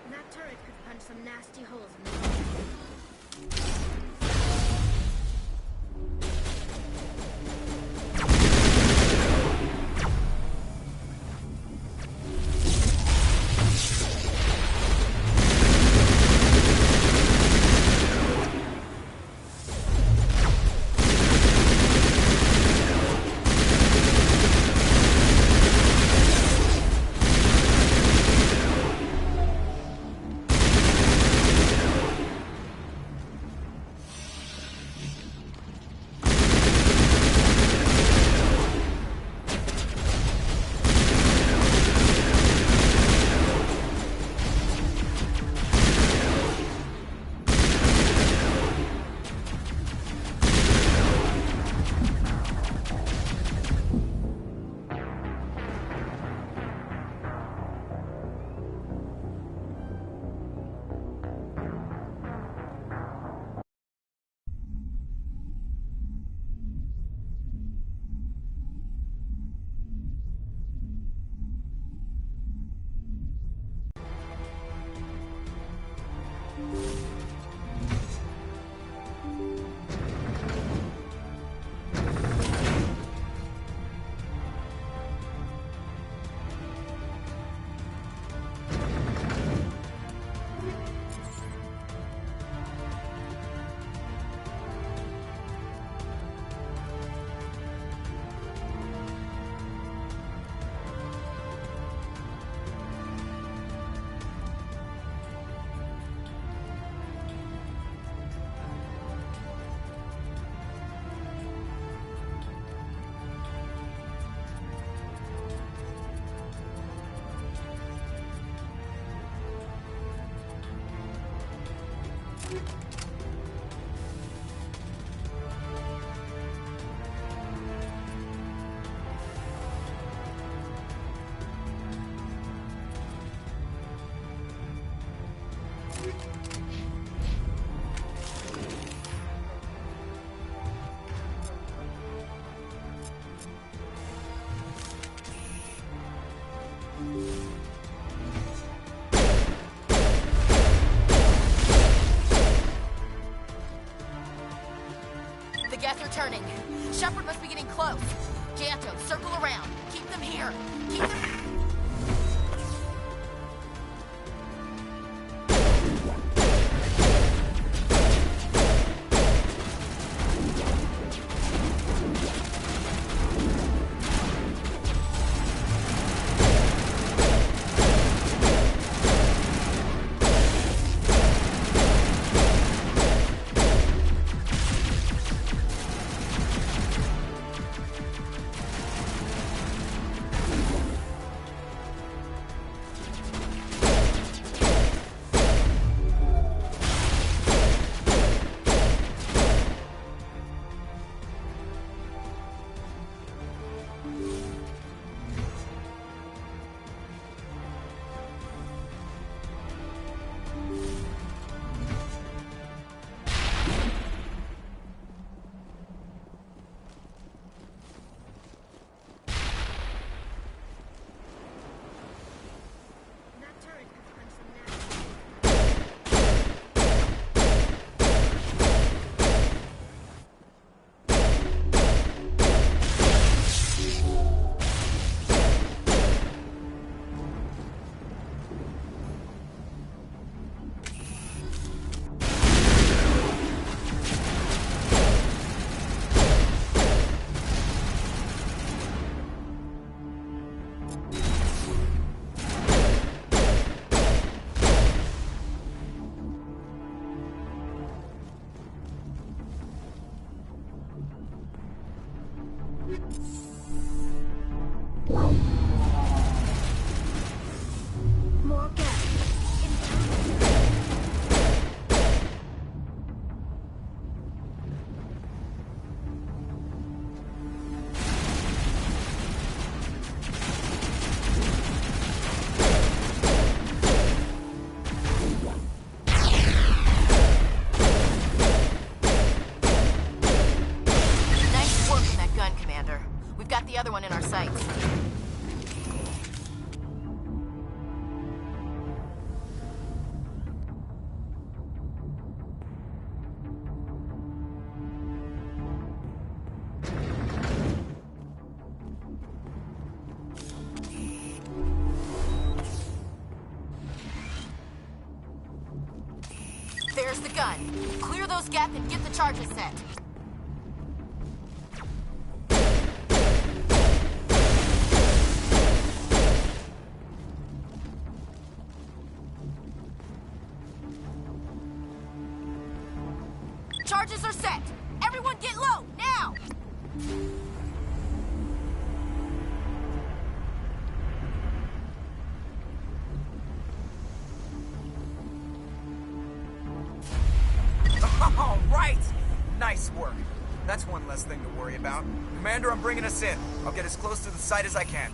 Speaker 19: That turret could punch some nasty holes in the wall.
Speaker 16: The gas are turning. Shepard must be getting close. Janto, circle around. Keep them here. Keep them...
Speaker 19: More gas.
Speaker 16: Nice work on that gun, Commander. We've got the other one in our sights. There's the gun. Clear those gaps and get the charges set. Charges are set. Everyone get low, now!
Speaker 7: All right! Nice work. That's one less thing to worry about. Commander, I'm bringing us in. I'll get as close to the site as I can.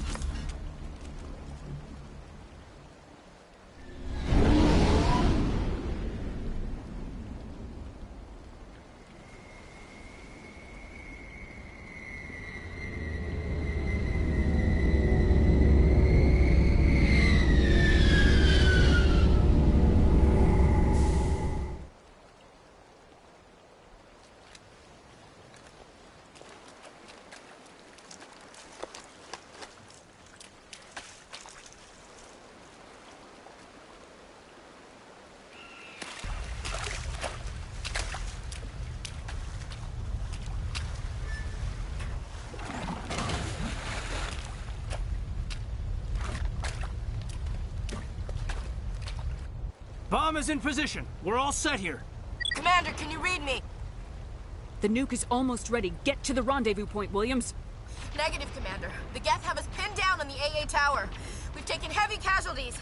Speaker 6: bomb is in position. We're all set here.
Speaker 16: Commander, can you read me?
Speaker 9: The nuke is almost ready. Get to the rendezvous point, Williams.
Speaker 16: Negative, Commander. The Geth have us pinned down on the AA tower. We've taken heavy casualties.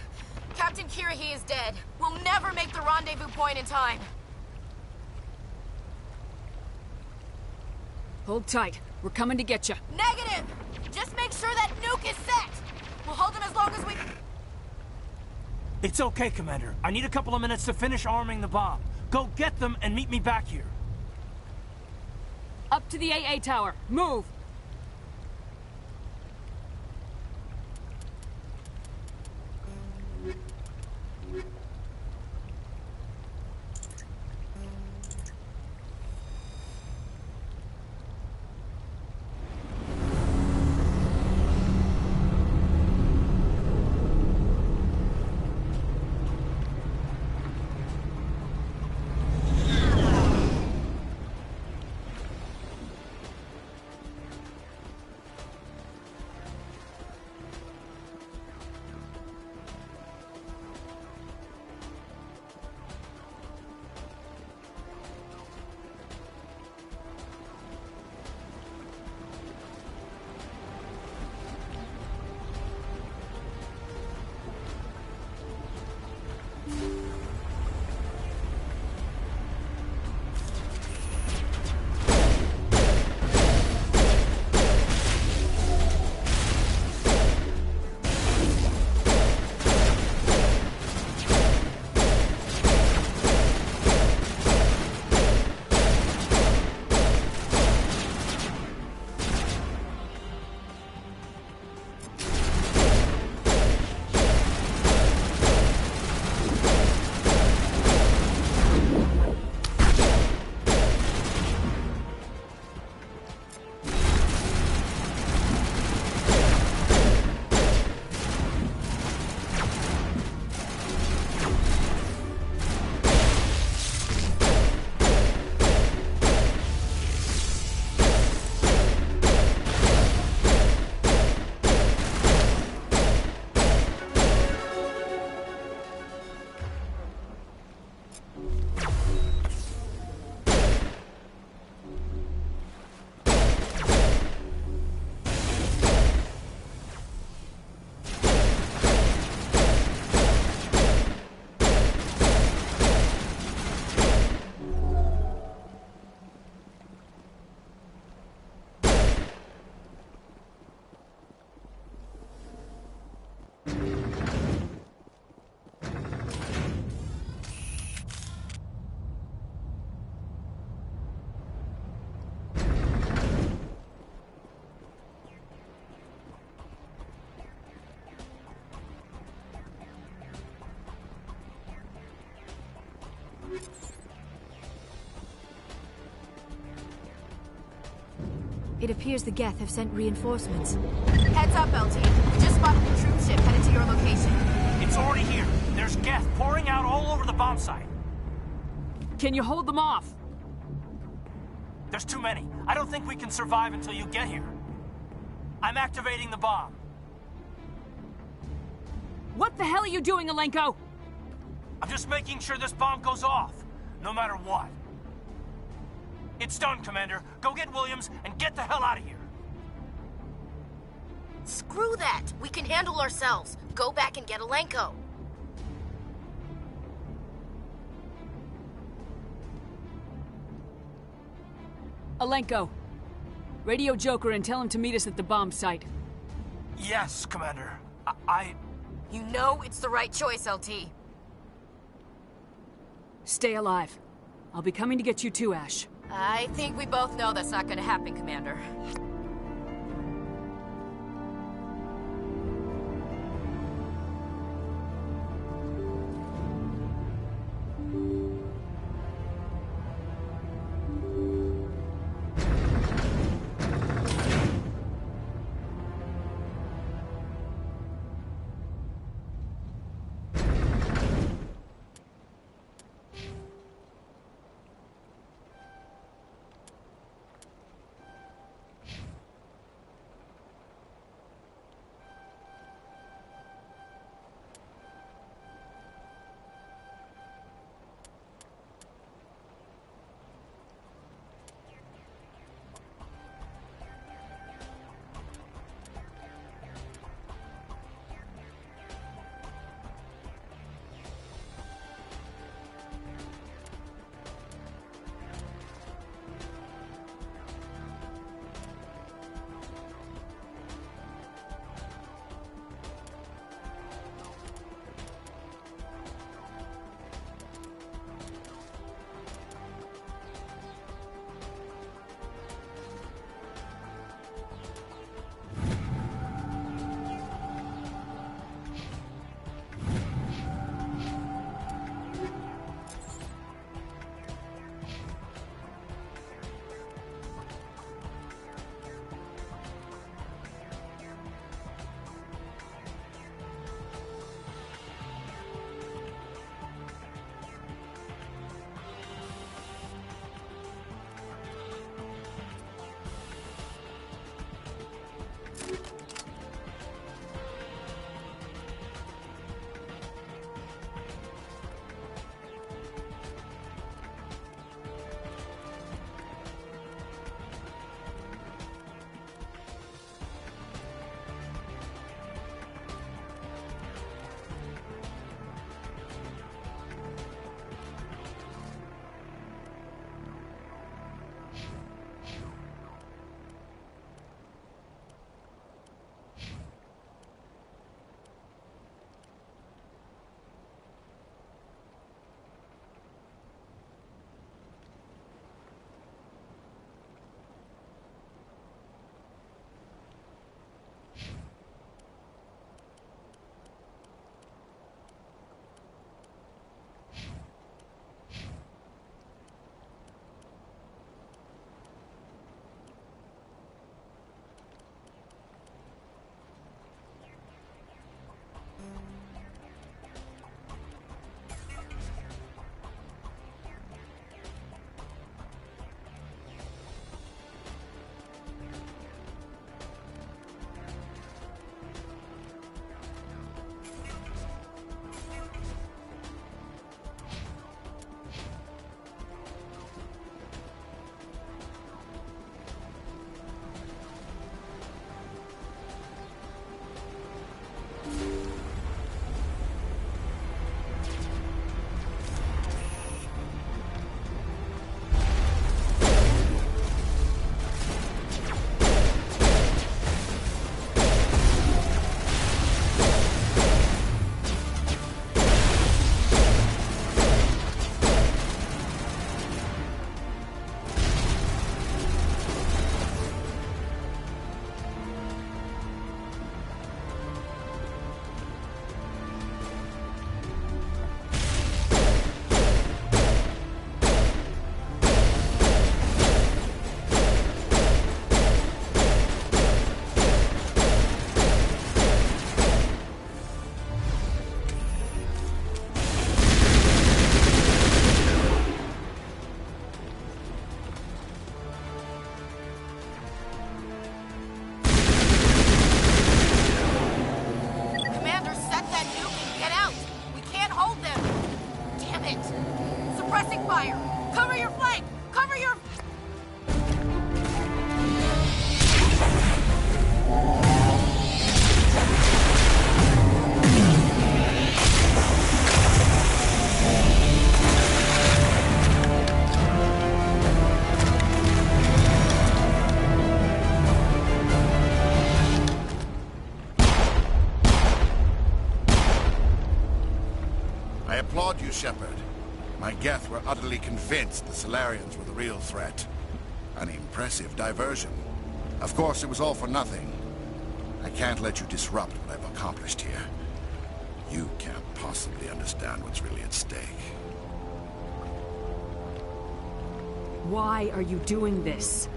Speaker 16: Captain Kirahi is dead. We'll never make the rendezvous point in time.
Speaker 9: Hold tight. We're coming to get you.
Speaker 16: Negative! Just make sure that nuke is set! We'll hold them as long as we...
Speaker 6: It's okay, Commander. I need a couple of minutes to finish arming the bomb. Go get them and meet me back here.
Speaker 9: Up to the AA tower. Move!
Speaker 13: It appears the Geth have sent reinforcements.
Speaker 16: Heads up, LT. We just spotted a troop ship headed to your location.
Speaker 6: It's already here. There's Geth pouring out all over the bomb site.
Speaker 9: Can you hold them off?
Speaker 6: There's too many. I don't think we can survive until you get here. I'm activating the bomb.
Speaker 9: What the hell are you doing, Alenko?
Speaker 6: I'm just making sure this bomb goes off, no matter what. It's done, Commander. Go get Williams and get the hell out of here.
Speaker 16: Screw that. We can handle ourselves. Go back and get Alenko.
Speaker 9: Alenko, radio Joker and tell him to meet us at the bomb site.
Speaker 6: Yes, Commander.
Speaker 16: You know it's the right choice, LT.
Speaker 9: Stay alive. I'll be coming to get you too, Ash.
Speaker 16: I think we both know that's not gonna happen, Commander. suppressing fire! Cover your flank! Cover your...
Speaker 20: I applaud you, Shepard. My Geth were utterly convinced the Solarians were the real threat. An impressive diversion. Of course, it was all for nothing. I can't let you disrupt what I've accomplished here. You can't possibly understand what's really at stake.
Speaker 9: Why are you doing this?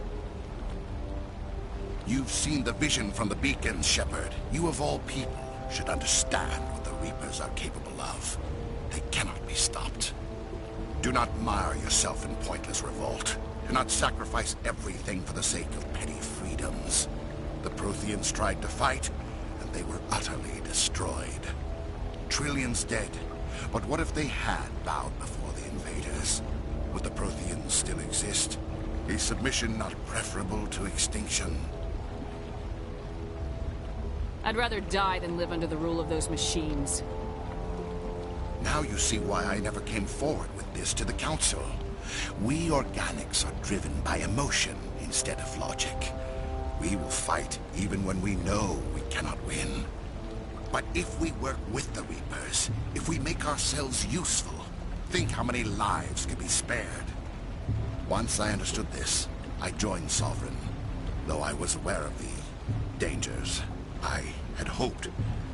Speaker 20: You've seen the vision from the beacons, Shepard. You of all people should understand what the Reapers are capable of. They cannot be stopped. Do not mire yourself in pointless revolt. Do not sacrifice everything for the sake of petty freedoms. The Protheans tried to fight, and they were utterly destroyed. Trillions dead. But what if they had bowed before the invaders? Would the Protheans still exist? Is submission not preferable to extinction?
Speaker 9: I'd rather die than live under the rule of those machines.
Speaker 20: Now you see why I never came forward with this to the Council. We organics are driven by emotion instead of logic. We will fight even when we know we cannot win. But if we work with the Reapers, if we make ourselves useful, think how many lives can be spared. Once I understood this, I joined Sovereign. Though I was aware of the dangers, I had hoped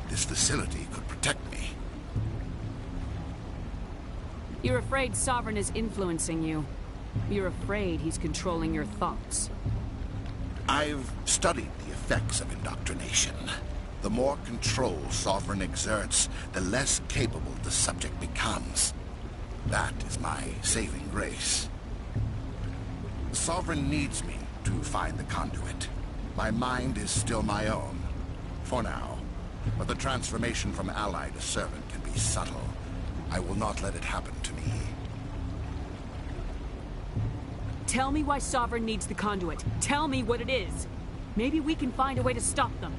Speaker 20: this facility could protect me.
Speaker 9: You're afraid Sovereign is influencing you. You're afraid he's controlling your thoughts.
Speaker 20: I've studied the effects of indoctrination. The more control Sovereign exerts, the less capable the subject becomes. That is my saving grace. Sovereign needs me to find the conduit. My mind is still my own, for now. But the transformation from ally to servant can be subtle. I will not let it happen to me.
Speaker 9: Tell me why Sovereign needs the conduit. Tell me what it is. Maybe we can find a way to stop them.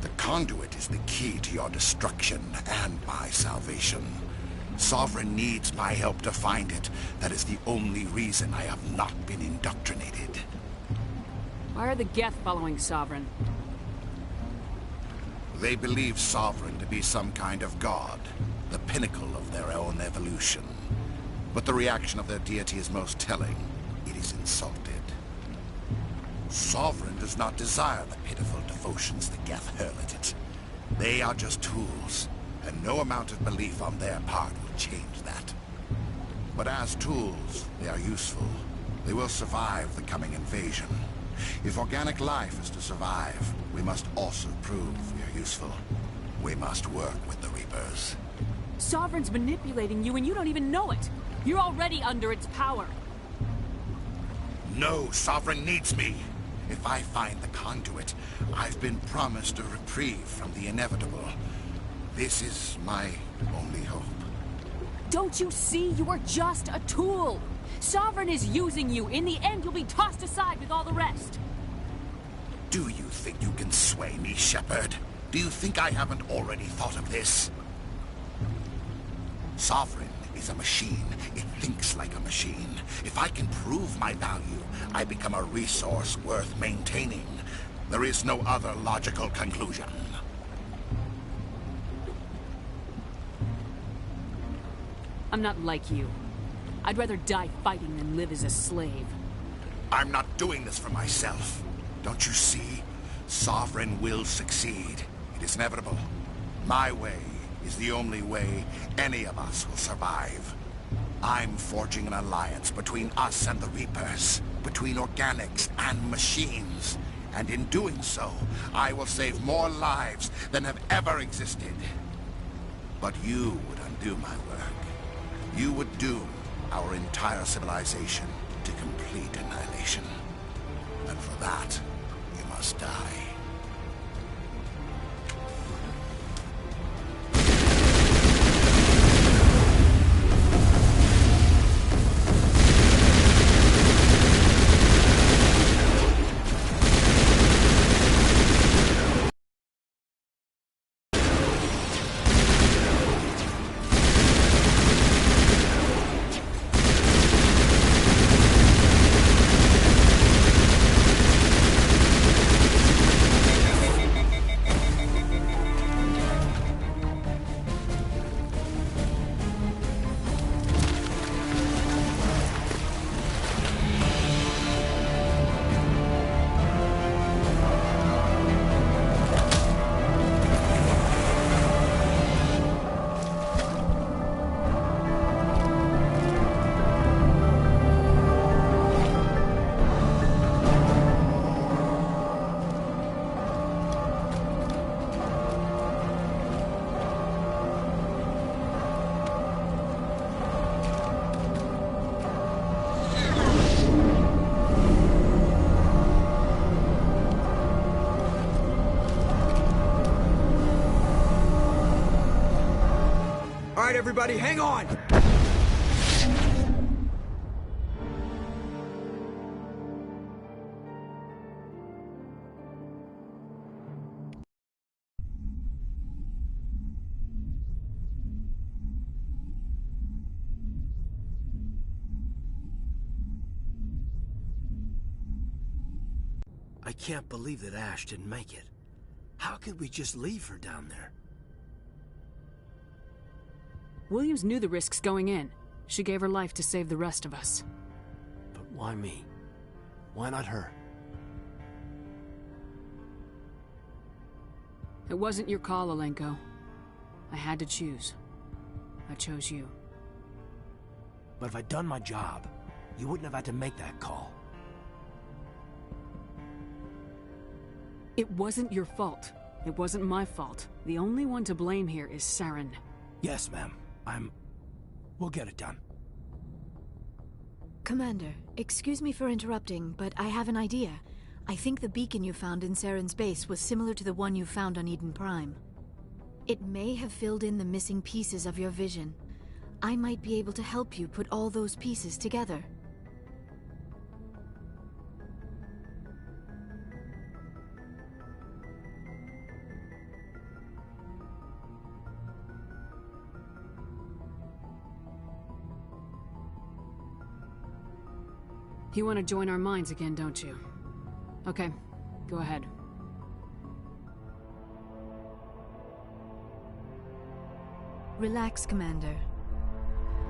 Speaker 20: The conduit is the key to your destruction and my salvation. Sovereign needs my help to find it. That is the only reason I have not been indoctrinated.
Speaker 9: Why are the Geth following Sovereign?
Speaker 20: They believe Sovereign to be some kind of god, the pinnacle of their own evolution. But the reaction of their deity is most telling. It is insulted. Sovereign does not desire the pitiful devotions the Geth hurl at it. They are just tools, and no amount of belief on their part will change that. But as tools, they are useful. They will survive the coming invasion. If organic life is to survive, we must also prove we are useful. We must work with the Reapers.
Speaker 9: Sovereign's manipulating you and you don't even know it. You're already under its power.
Speaker 20: No, Sovereign needs me. If I find the conduit, I've been promised a reprieve from the inevitable. This is my only hope.
Speaker 9: Don't you see? You are just a tool. Sovereign is using you. In the end, you'll be tossed aside with all the rest.
Speaker 20: Do you think you can sway me, Shepard? Do you think I haven't already thought of this? Sovereign is a machine. It thinks like a machine. If I can prove my value, I become a resource worth maintaining. There is no other logical conclusion.
Speaker 9: I'm not like you. I'd rather die fighting than live as a slave.
Speaker 20: I'm not doing this for myself. Don't you see? Sovereign will succeed. It is inevitable. My way is the only way any of us will survive. I'm forging an alliance between us and the Reapers, between organics and machines. And in doing so, I will save more lives than have ever existed. But you would undo my work. You would doom our entire civilization to complete annihilation. And for that, you must die.
Speaker 7: everybody, hang on!
Speaker 6: I can't believe that Ash didn't make it. How could we just leave her down there?
Speaker 9: Williams knew the risks going in. She gave her life to save the rest of us.
Speaker 6: But why me? Why not her?
Speaker 9: It wasn't your call, Alenko. I had to choose. I chose you.
Speaker 6: But if I'd done my job, you wouldn't have had to make that call.
Speaker 9: It wasn't your fault. It wasn't my fault. The only one to blame here is Saren.
Speaker 6: Yes, ma'am. We'll get it done.
Speaker 13: Commander, excuse me for interrupting, but I have an idea. I think the beacon you found in Saren's base was similar to the one you found on Eden Prime. It may have filled in the missing pieces of your vision. I might be able to help you put all those pieces together.
Speaker 9: You want to join our minds again, don't you? Okay, go ahead.
Speaker 13: Relax, Commander.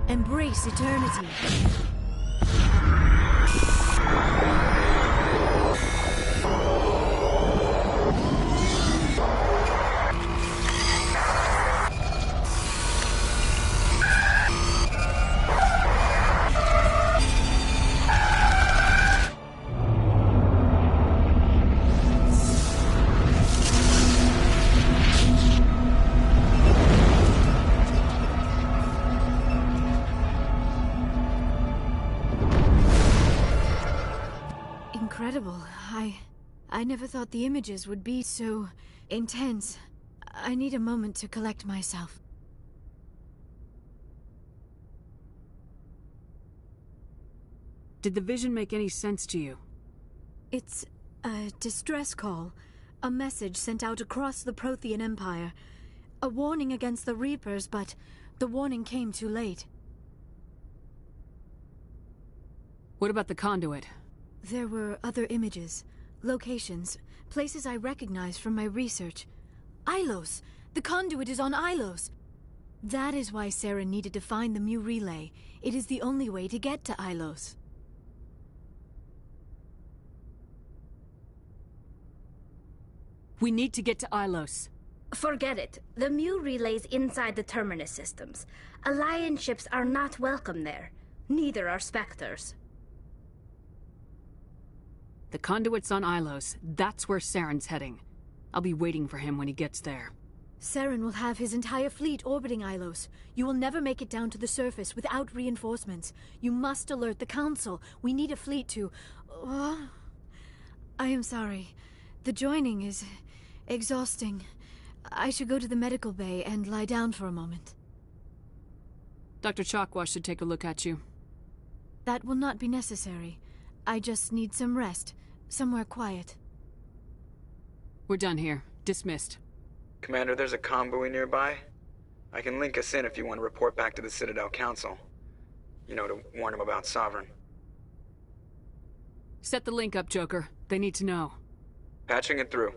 Speaker 13: Embrace eternity. Incredible. I never thought the images would be so intense. I need a moment to collect myself.
Speaker 9: Did the vision make any sense to you?
Speaker 13: It's a distress call. A message sent out across the Prothean Empire. A warning against the Reapers, but the warning came too late.
Speaker 9: What about the conduit?
Speaker 13: There were other images, locations, places I recognized from my research. Ilos! The conduit is on Ilos! That is why Sarah needed to find the Mu relay. It is the only way to get to Ilos.
Speaker 9: We need to get to Ilos.
Speaker 19: Forget it. The Mu relay's inside the Terminus systems. Alliance ships are not welcome there. Neither are Spectres.
Speaker 9: The conduit's on Ilos. That's where Saren's heading. I'll be waiting for him when he gets there.
Speaker 13: Saren will have his entire fleet orbiting Ilos. You will never make it down to the surface without reinforcements. You must alert the Council. We need a fleet to... I am sorry. The joining is exhausting. I should go to the medical bay and lie down for a moment.
Speaker 9: Dr. Chakwa should take a look at you.
Speaker 13: That will not be necessary. I just need some rest. Somewhere quiet.
Speaker 9: We're done here. Dismissed.
Speaker 7: Commander, there's a convoy nearby. I can link us in if you want to report back to the Citadel Council. You know, to warn them about Sovereign.
Speaker 9: Set the link up, Joker. They need to know.
Speaker 7: Patching it through.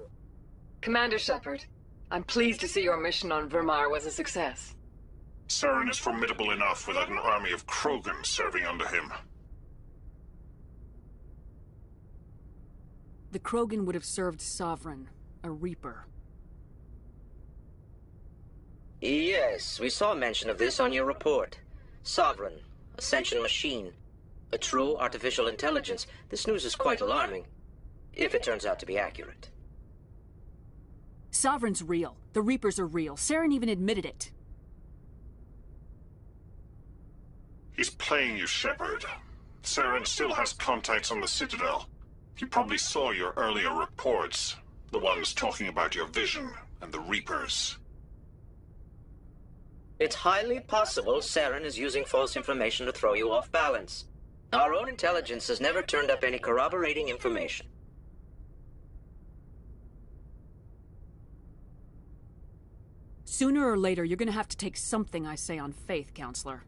Speaker 2: Commander Shepard, I'm pleased to see your mission on Virmire was a success.
Speaker 12: Saren is formidable enough without an army of Krogan serving under him.
Speaker 9: The Krogan would have served Sovereign, a Reaper.
Speaker 17: Yes, we saw mention of this on your report. Sovereign, Ascension machine, a true artificial intelligence. This news is quite alarming, if it turns out to be accurate.
Speaker 9: Sovereign's real. The Reapers are real. Saren even admitted it.
Speaker 12: He's playing you, Shepard. Saren still has contacts on the Citadel. You probably saw your earlier reports. The ones talking about your vision and the Reapers.
Speaker 21: It's highly possible Saren is using false information to throw you off balance. Our own intelligence has never turned up any corroborating information.
Speaker 9: Sooner or later, you're gonna have to take something I say on faith, Counselor.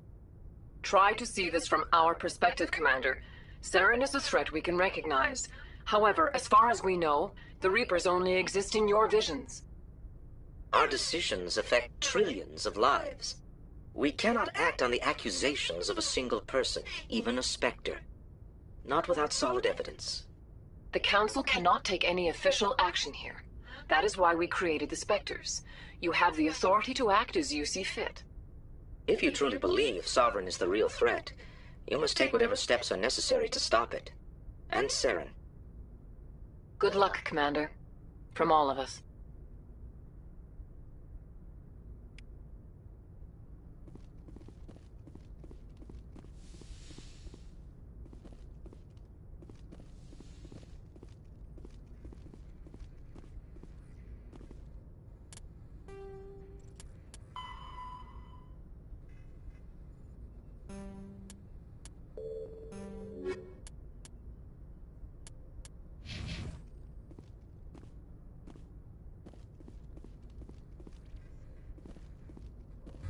Speaker 18: Try to see this from our perspective, Commander. Saren is a threat we can recognize. However, as far as we know, the Reapers only exist in your visions.
Speaker 21: Our decisions affect trillions of lives. We cannot act on the accusations of a single person, even a Spectre. Not without solid evidence.
Speaker 18: The Council cannot take any official action here. That is why we created the Spectres. You have the authority to act as you see fit.
Speaker 21: If you truly believe Sovereign is the real threat, you must take whatever steps are necessary to stop it. And Saren.
Speaker 18: Good luck, Commander. From all of us.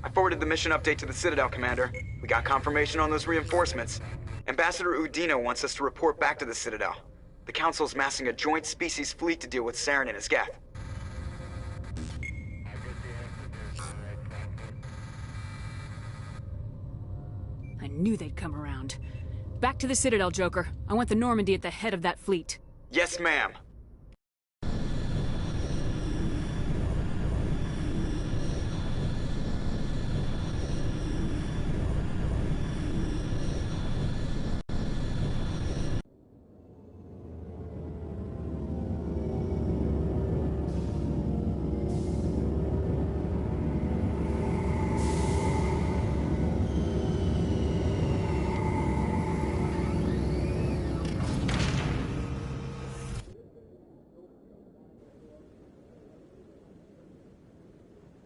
Speaker 7: I forwarded the mission update to the Citadel, Commander. We got confirmation on those reinforcements. Ambassador Udina wants us to report back to the Citadel. The Council's massing a joint species fleet to deal with Saren and his Geth.
Speaker 9: I knew they'd come around. Back to the Citadel, Joker. I want the Normandy at the head of that fleet.
Speaker 7: Yes, ma'am.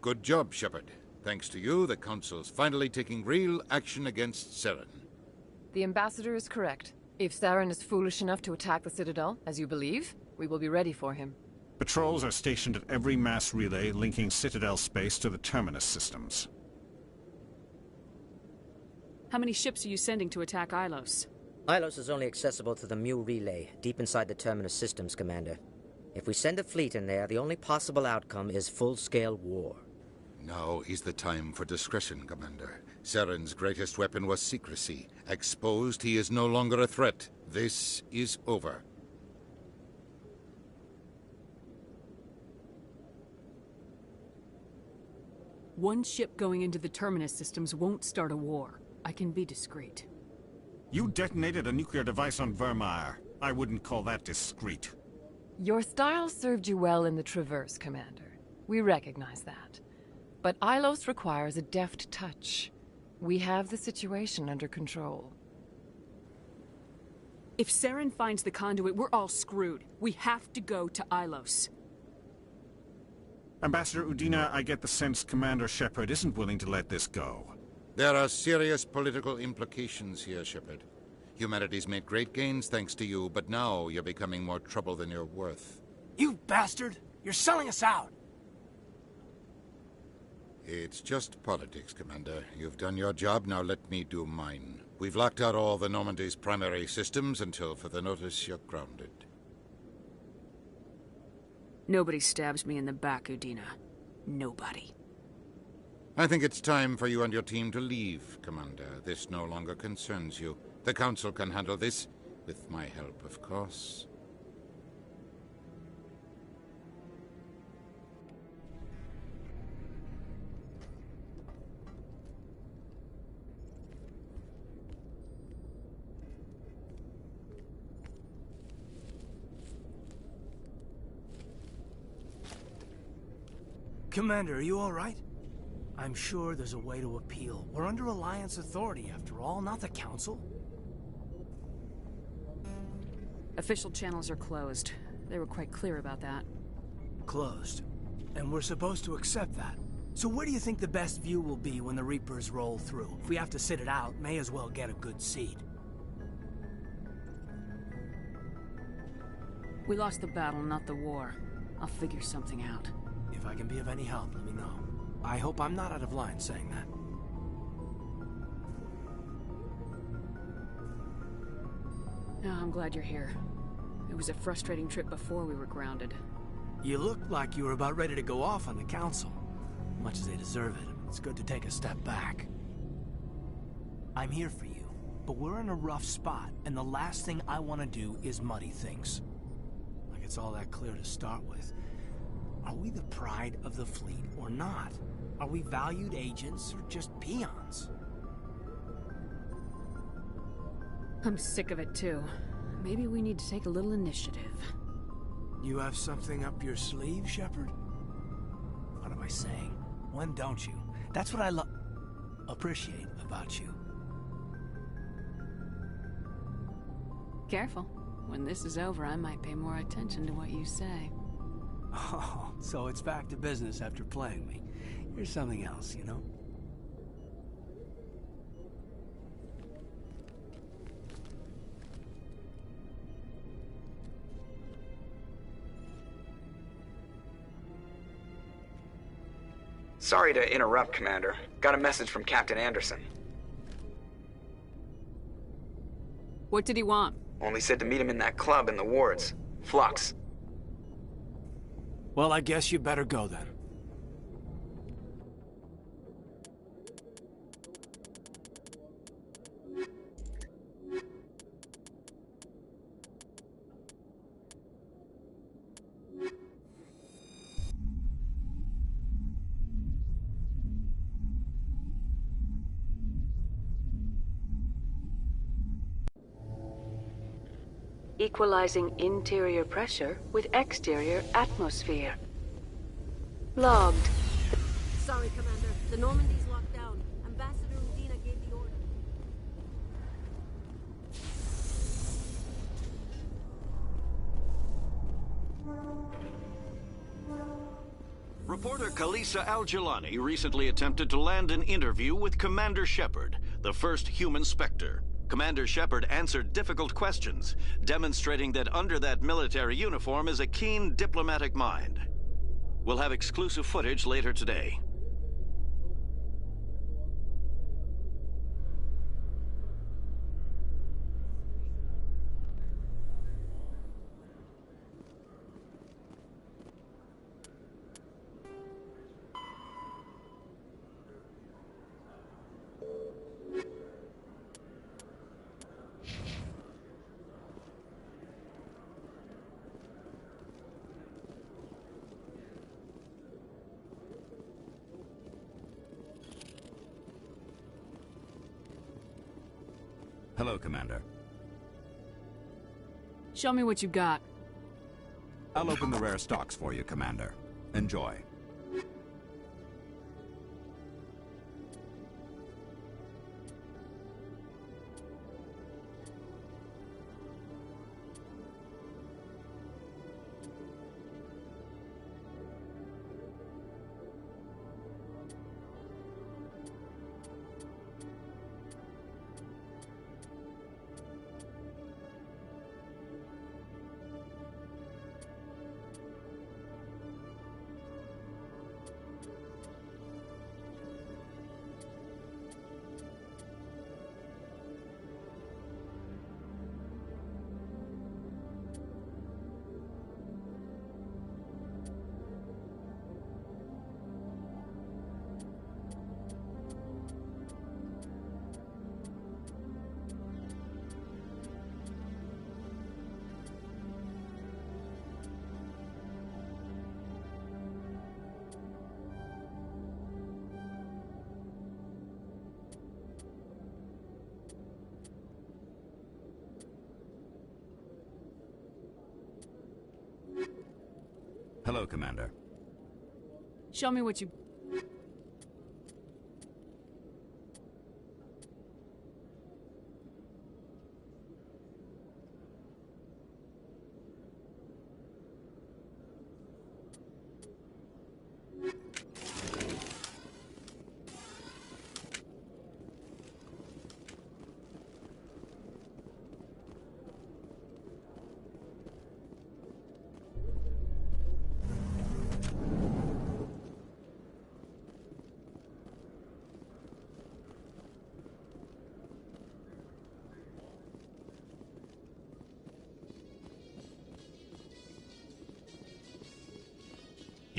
Speaker 20: Good job, Shepard. Thanks to you, the Council's finally taking real action against Saren.
Speaker 18: The Ambassador is correct. If Saren is foolish enough to attack the Citadel, as you believe, we will be ready for him.
Speaker 22: Patrols are stationed at every mass relay linking Citadel space to the Terminus systems.
Speaker 9: How many ships are you sending to attack Ilos?
Speaker 21: Ilos is only accessible to the Mu relay, deep inside the Terminus systems, Commander. If we send a fleet in there, the only possible outcome is full-scale war.
Speaker 20: Now is the time for discretion, Commander. Saren's greatest weapon was secrecy. Exposed, he is no longer a threat. This is over.
Speaker 9: One ship going into the Terminus systems won't start a war. I can be discreet.
Speaker 22: You detonated a nuclear device on Virmire. I wouldn't call that discreet.
Speaker 18: Your style served you well in the Traverse, Commander. We recognize that. But Ilos requires a deft touch. We have the situation under control.
Speaker 9: If Saren finds the conduit, we're all screwed. We have to go to Ilos.
Speaker 22: Ambassador Udina, I get the sense Commander Shepard isn't willing to let this go.
Speaker 20: There are serious political implications here, Shepard. Humanity's made great gains thanks to you, but now you're becoming more trouble than you're worth.
Speaker 6: You bastard! You're selling us out!
Speaker 20: It's just politics, Commander. You've done your job, now let me do mine. We've locked out all the Normandy's primary systems until further notice you're grounded.
Speaker 9: Nobody stabs me in the back, Udina. Nobody.
Speaker 20: I think it's time for you and your team to leave, Commander. This no longer concerns you. The Council can handle this, with my help, of course.
Speaker 6: Commander, are you all right? I'm sure there's a way to appeal. We're under Alliance authority, after all, not the Council.
Speaker 9: Official channels are closed. They were quite clear about that.
Speaker 6: Closed. And we're supposed to accept that. So where do you think the best view will be when the Reapers roll through? If we have to sit it out, may as well get a good seat.
Speaker 9: We lost the battle, not the war. I'll figure something out.
Speaker 6: If I can be of any help, let me know. I hope I'm not out of line saying that.
Speaker 9: No, I'm glad you're here. It was a frustrating trip before we were grounded.
Speaker 6: You looked like you were about ready to go off on the Council. Much as they deserve it, it's good to take a step back. I'm here for you, but we're in a rough spot, and the last thing I want to do is muddy things. Like it's all that clear to start with. Are we the pride of the fleet or not? Are we valued agents or just peons?
Speaker 9: I'm sick of it too. Maybe we need to take a little initiative.
Speaker 6: You have something up your sleeve, Shepard? What am I saying? When don't you? That's what I appreciate about you.
Speaker 9: Careful. When this is over, I might pay more attention to what you say.
Speaker 6: Oh, so it's back to business after playing me. Here's something else, you know?
Speaker 7: Sorry to interrupt, Commander. Got a message from Captain Anderson.
Speaker 9: What did he want?
Speaker 7: Only said to meet him in that club in the wards. Flux.
Speaker 6: Well, I guess you better go then.
Speaker 2: Equalizing interior pressure with exterior atmosphere. Logged.
Speaker 1: Sorry, Commander. The Normandy's locked down. Ambassador Udina gave the order.
Speaker 5: Reporter Kalisa Al-Jilani recently attempted to land an interview with Commander Shepard, the first human Spectre. Commander Shepard answered difficult questions, demonstrating that under that military uniform is a keen diplomatic mind. We'll have exclusive footage later today.
Speaker 23: Hello, Commander.
Speaker 9: Show me what you got.
Speaker 23: I'll open the rare stocks for you, Commander. Enjoy. Hello, Commander.
Speaker 9: Show me what you...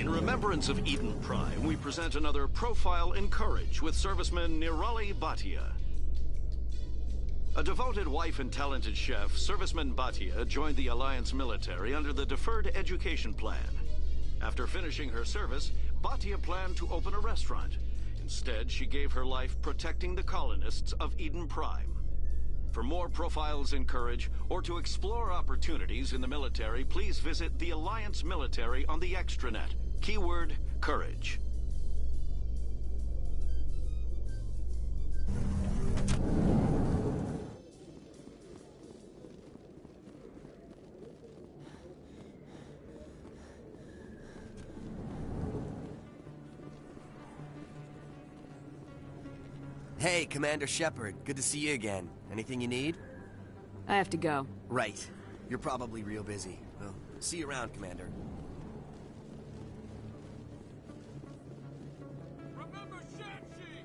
Speaker 5: In remembrance of Eden Prime, we present another Profile in Courage with serviceman Nirali Bhatia. A devoted wife and talented chef, serviceman Bhatia joined the Alliance military under the Deferred Education Plan. After finishing her service, Bhatia planned to open a restaurant. Instead, she gave her life protecting the colonists of Eden Prime. For more Profiles in Courage, or to explore opportunities in the military, please visit the Alliance Military on the extranet. Keyword, Courage.
Speaker 3: Hey, Commander Shepard. Good to see you again. Anything you need?
Speaker 9: I have to go.
Speaker 3: Right. You're probably real busy. Well, see you around, Commander.
Speaker 4: Remember Shanshi!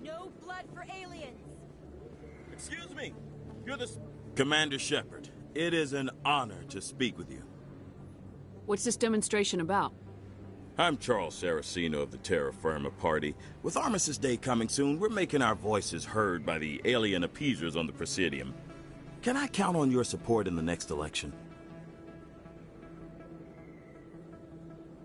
Speaker 8: No blood for aliens!
Speaker 24: Excuse me. You're the... Commander Shepard, it is an honor to speak with you.
Speaker 9: What's this demonstration about?
Speaker 24: I'm Charles Saraceno of the Terra Firma Party. With Armistice Day coming soon, we're making our voices heard by the alien appeasers on the Presidium. Can I count on your support in the next election?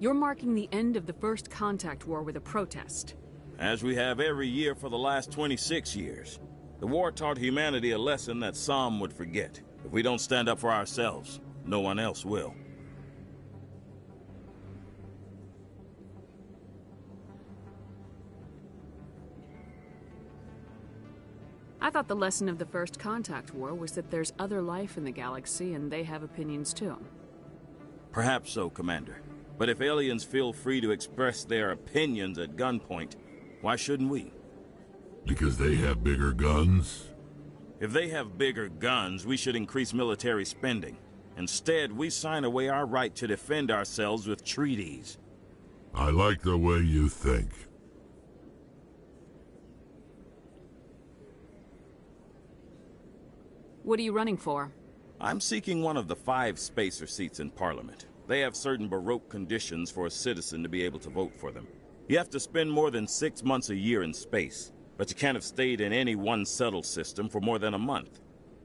Speaker 9: You're marking the end of the First Contact War with a protest.
Speaker 24: As we have every year for the last 26 years. The war taught humanity a lesson that some would forget. If we don't stand up for ourselves, no one else will.
Speaker 9: I thought the lesson of the First Contact War was that there's other life in the galaxy and they have opinions too.
Speaker 24: Perhaps so, Commander. But if aliens feel free to express their opinions at gunpoint, why shouldn't we?
Speaker 12: Because they have bigger guns?
Speaker 24: If they have bigger guns, we should increase military spending. Instead, we sign away our right to defend ourselves with treaties.
Speaker 12: I like the way you think.
Speaker 9: What are you running for?
Speaker 24: I'm seeking one of the 5 spacer seats in Parliament. They have certain Baroque conditions for a citizen to be able to vote for them. You have to spend more than 6 months a year in space, but you can't have stayed in any one settled system for more than a month.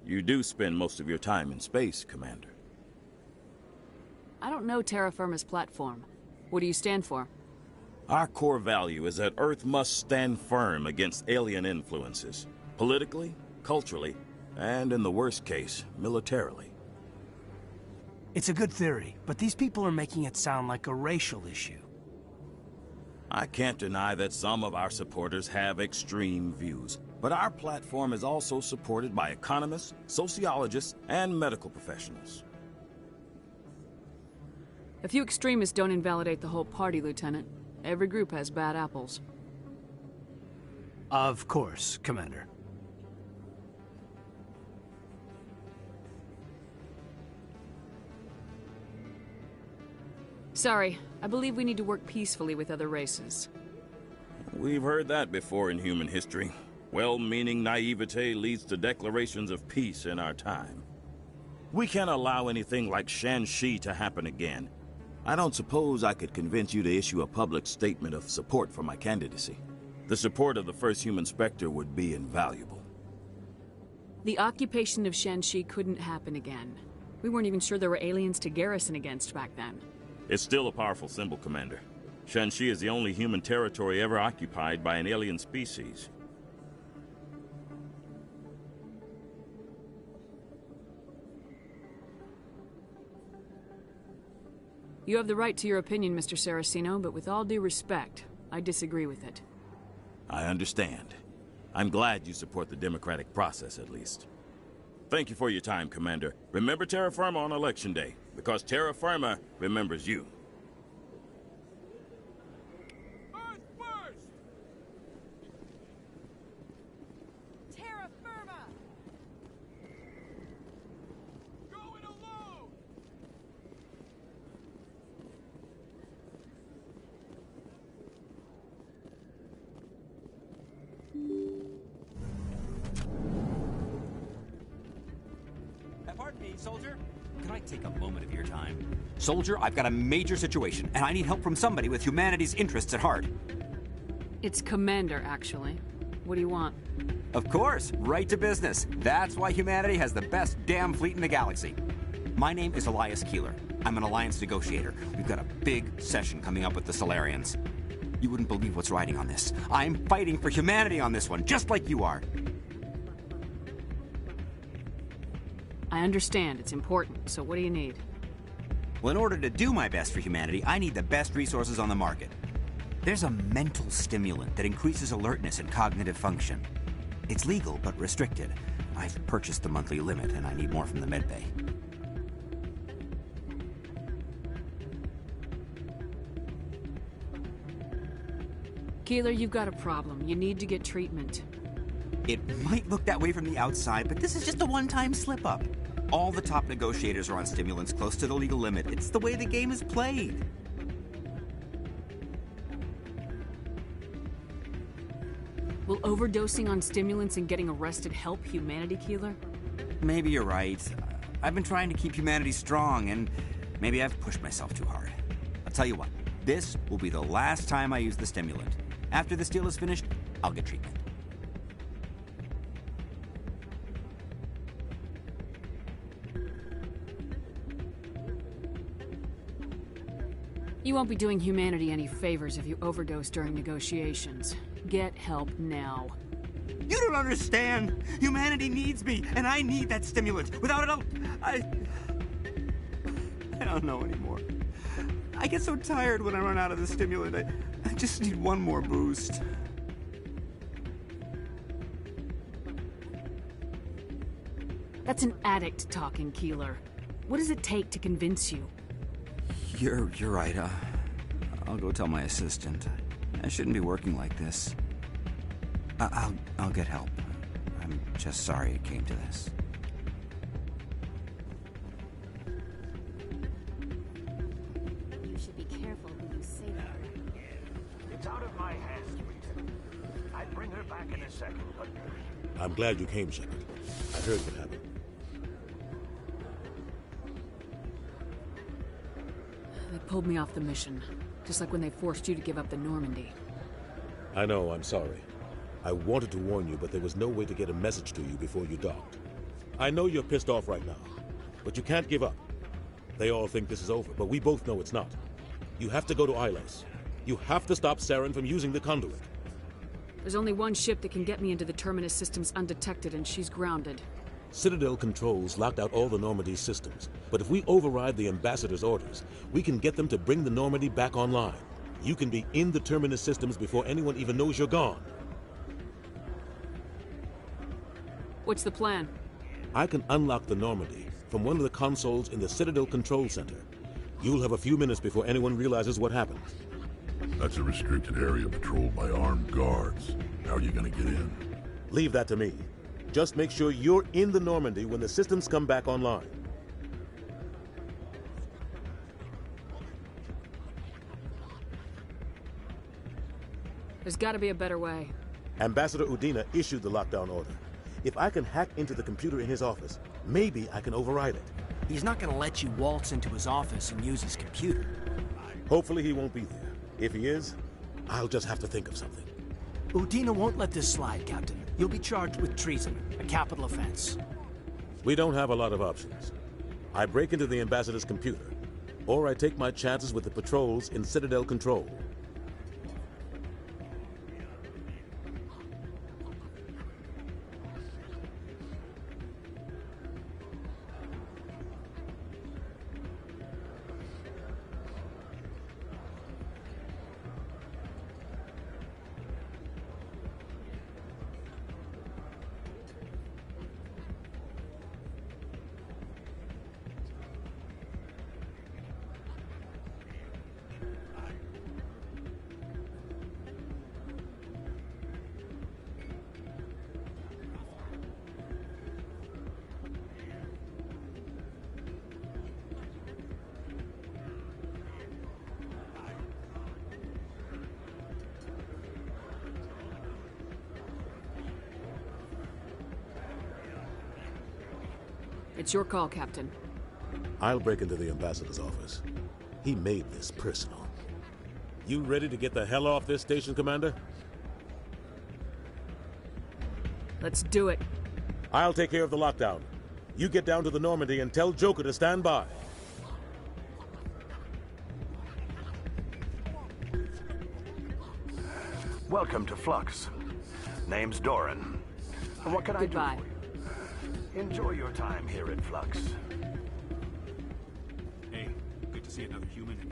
Speaker 24: You do spend most of your time in space, Commander.
Speaker 9: I don't know Terra Firma's platform. What do you stand for?
Speaker 24: Our core value is that Earth must stand firm against alien influences. Politically, culturally, and in the worst case, militarily.
Speaker 6: It's a good theory, but these people are making it sound like a racial issue.
Speaker 24: I can't deny that some of our supporters have extreme views, but our platform is also supported by economists, sociologists, and medical professionals.
Speaker 9: A few extremists don't invalidate the whole party, Lieutenant. Every group has bad apples.
Speaker 6: Of course, Commander.
Speaker 9: Sorry, I believe we need to work peacefully with other races.
Speaker 24: We've heard that before in human history. Well-meaning naivete leads to declarations of peace in our time. We can't allow anything like Shanshi to happen again. I don't suppose I could convince you to issue a public statement of support for my candidacy. The support of the first human Spectre would be invaluable.
Speaker 9: The occupation of Shanshi couldn't happen again. We weren't even sure there were aliens to garrison against back then.
Speaker 24: It's still a powerful symbol, Commander. Shanshi is the only human territory ever occupied by an alien species.
Speaker 9: You have the right to your opinion, Mr. Saraceno, but with all due respect, I disagree with it.
Speaker 24: I understand. I'm glad you support the democratic process, at least. Thank you for your time, Commander. Remember Terra Firma on Election Day, because Terra Firma remembers you.
Speaker 4: Earth first!
Speaker 8: Terra Firma!
Speaker 4: Going alone!
Speaker 6: Pardon me, soldier.
Speaker 10: Could I take a moment of your time? Soldier, I've got a major situation, and I need help from somebody with humanity's interests at heart.
Speaker 9: It's Commander, actually. What do you want?
Speaker 10: Of course, right to business. That's why humanity has the best damn fleet in the galaxy. My name is Elias Keeler. I'm an alliance negotiator. We've got a big session coming up with the Solarians. You wouldn't believe what's riding on this. I'm fighting for humanity on this one, just like you are.
Speaker 9: I understand. It's important. So what do you need?
Speaker 10: Well, in order to do my best for humanity, I need the best resources on the market. There's a mental stimulant that increases alertness and cognitive function. It's legal, but restricted. I've purchased the monthly limit, and I need more from the medbay.
Speaker 9: Keeler, you've got a problem. You need to get treatment.
Speaker 10: It might look that way from the outside, but this is just a one-time slip-up. All the top negotiators are on stimulants close to the legal limit. It's the way the game is played.
Speaker 9: Will overdosing on stimulants and getting arrested help humanity, Keeler?
Speaker 10: Maybe you're right. I've been trying to keep humanity strong, and maybe I've pushed myself too hard. I'll tell you what, this will be the last time I use the stimulant. After this deal is finished, I'll get treatment.
Speaker 9: You won't be doing humanity any favors if you overdose during negotiations. Get help now.
Speaker 10: You don't understand! Humanity needs me, and I need that stimulant. Without it, I don't know anymore. I get so tired when I run out of the stimulant. I just need one more boost.
Speaker 9: That's an addict talking, Keeler. What does it take to convince you?
Speaker 10: You're right. I'll go tell my assistant. I shouldn't be working like this. I'll get help. I'm just sorry it came to this.
Speaker 1: You should be careful who you say that.
Speaker 11: It's out of my hands, Mythra. I'll bring her back in a second, but...
Speaker 14: I'm glad you came, Shepard. I heard what happened.
Speaker 9: They pulled me off the mission, just like when they forced you to give up the Normandy.
Speaker 14: I know, I'm sorry. I wanted to warn you, but there was no way to get a message to you before you docked. I know you're pissed off right now, but you can't give up. They all think this is over, but we both know it's not. You have to go to Ilos. You have to stop Saren from using the conduit.
Speaker 9: There's only one ship that can get me into the Terminus systems undetected, and she's grounded.
Speaker 14: Citadel controls locked out all the Normandy's systems, but if we override the Ambassador's orders, we can get them to bring the Normandy back online. You can be in the Terminus systems before anyone even knows you're gone.
Speaker 9: What's the plan?
Speaker 14: I can unlock the Normandy from one of the consoles in the Citadel Control Center. You'll have a few minutes before anyone realizes what happened.
Speaker 12: That's a restricted area patrolled by armed guards. How are you gonna get in?
Speaker 14: Leave that to me. Just make sure you're in the Normandy when the systems come back online.
Speaker 9: There's gotta be a better way.
Speaker 14: Ambassador Udina issued the lockdown order. If I can hack into the computer in his office, maybe I can override it.
Speaker 6: He's not gonna let you waltz into his office and use his computer.
Speaker 14: Hopefully he won't be there. If he is, I'll just have to think of something.
Speaker 6: Udina won't let this slide, Captain. You'll be charged with treason, a capital offense.
Speaker 14: We don't have a lot of options. I break into the Ambassador's computer, or I take my chances with the patrols in Citadel Control.
Speaker 9: It's your call, Captain.
Speaker 14: I'll break into the ambassador's office. He made this personal. You ready to get the hell off this station, Commander?
Speaker 9: Let's do it.
Speaker 14: I'll take care of the lockdown. You get down to the Normandy and tell Joker to stand by.
Speaker 11: Welcome to Flux. Name's Doran. What can I do for you? Enjoy your time here at Flux.
Speaker 22: Hey, good to see another human in here.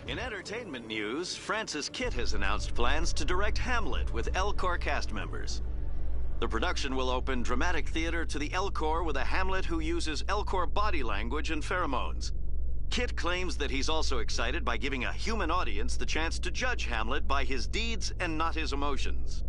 Speaker 5: In entertainment news, Francis Kitt has announced plans to direct Hamlet with El Corps cast members. The production will open dramatic theater to the El Corps with a Hamlet who uses El Corps body language and pheromones. Kitt claims that he's also excited by giving a human audience the chance to judge Hamlet by his deeds and not his emotions.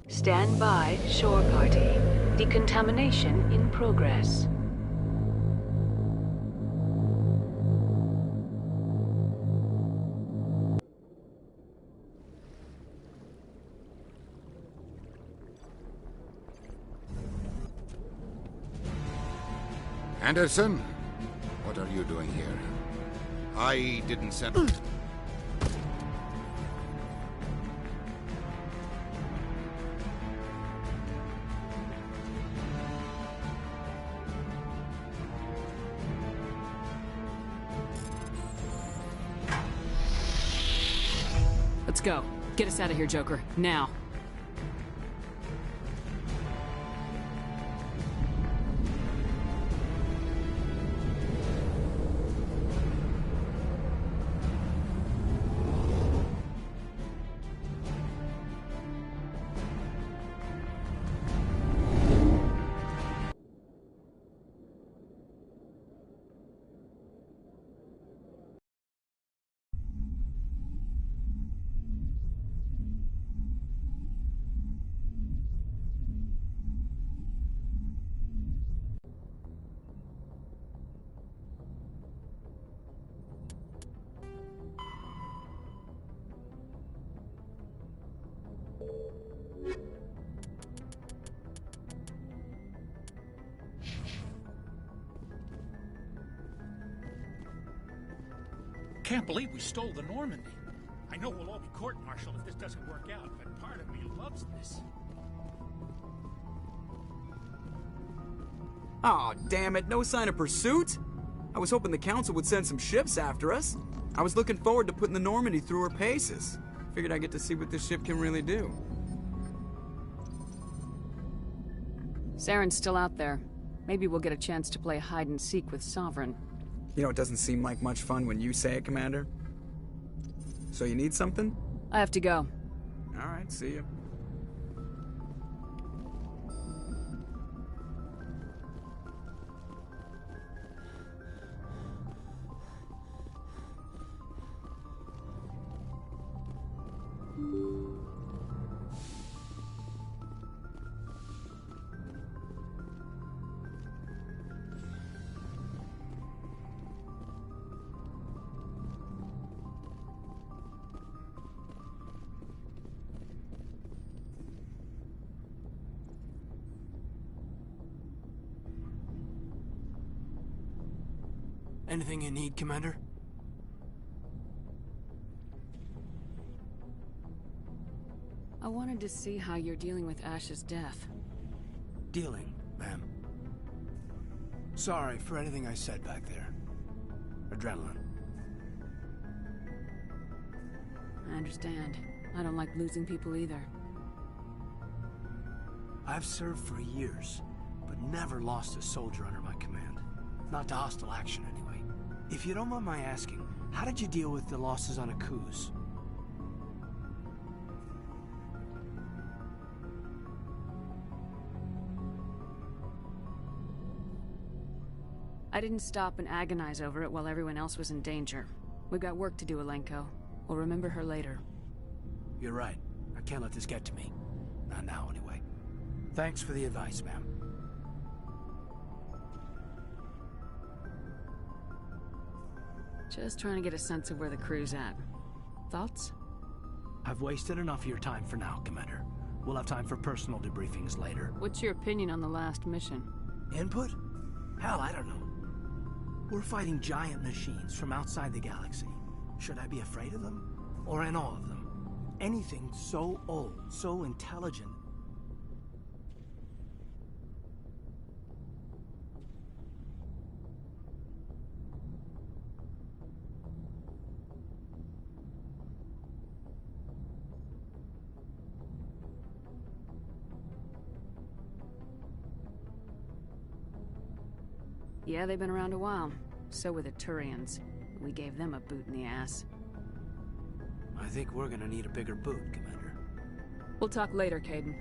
Speaker 2: Stand by, shore party. Decontamination in progress.
Speaker 13: Anderson, what are you doing here? I didn't send...
Speaker 9: Let's go. Get us out of here, Joker. Now.
Speaker 15: Can't believe we stole the Normandy. I know we'll all be court-martialed if this doesn't work out, but part of me loves this.
Speaker 7: Aw, damn it, no sign of pursuit? I was hoping the Council would send some ships after us. I was looking forward to putting the Normandy through her paces. Figured I'd get to see what this ship can really do.
Speaker 9: Saren's still out there. Maybe we'll get a chance to play hide-and-seek with Sovereign.
Speaker 7: You know, it doesn't seem like much fun when you say it, Commander. So you need something?
Speaker 9: I have to go.
Speaker 7: All right, see you.
Speaker 6: Anything you need, Commander?
Speaker 9: I wanted to see how you're dealing with Ash's death.
Speaker 6: Dealing, ma'am. Sorry for anything I said back there. Adrenaline.
Speaker 9: I understand. I don't like losing people either.
Speaker 6: I've served for years, but never lost a soldier under my command. Not to hostile action, anyway. If you don't mind my asking, how did you deal with the losses on Akuz?
Speaker 9: I didn't stop and agonize over it while everyone else was in danger. We've got work to do, Alenko. We'll remember her later.
Speaker 6: You're right. I can't let this get to me. Not now, anyway. Thanks for the advice, ma'am.
Speaker 9: Just trying to get a sense of where the crew's at. Thoughts?
Speaker 6: I've wasted enough of your time for now, Commander. We'll have time for personal debriefings later.
Speaker 9: What's your opinion on the last mission?
Speaker 6: Input? Hell, I don't know. We're fighting giant machines from outside the galaxy. Should I be afraid of them? Or in awe of them? Anything so old, so intelligent.
Speaker 9: Yeah, they've been around a while. So were the Turians. We gave them a boot in the ass.
Speaker 6: I think we're gonna need a bigger boot, Commander.
Speaker 9: We'll talk later, Caden.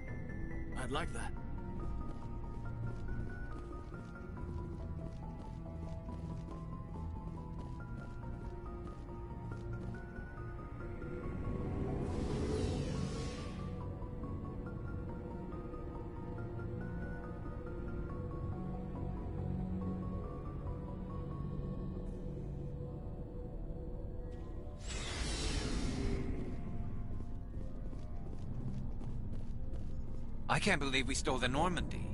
Speaker 6: I'd like that.
Speaker 10: I can't believe we stole the Normandy.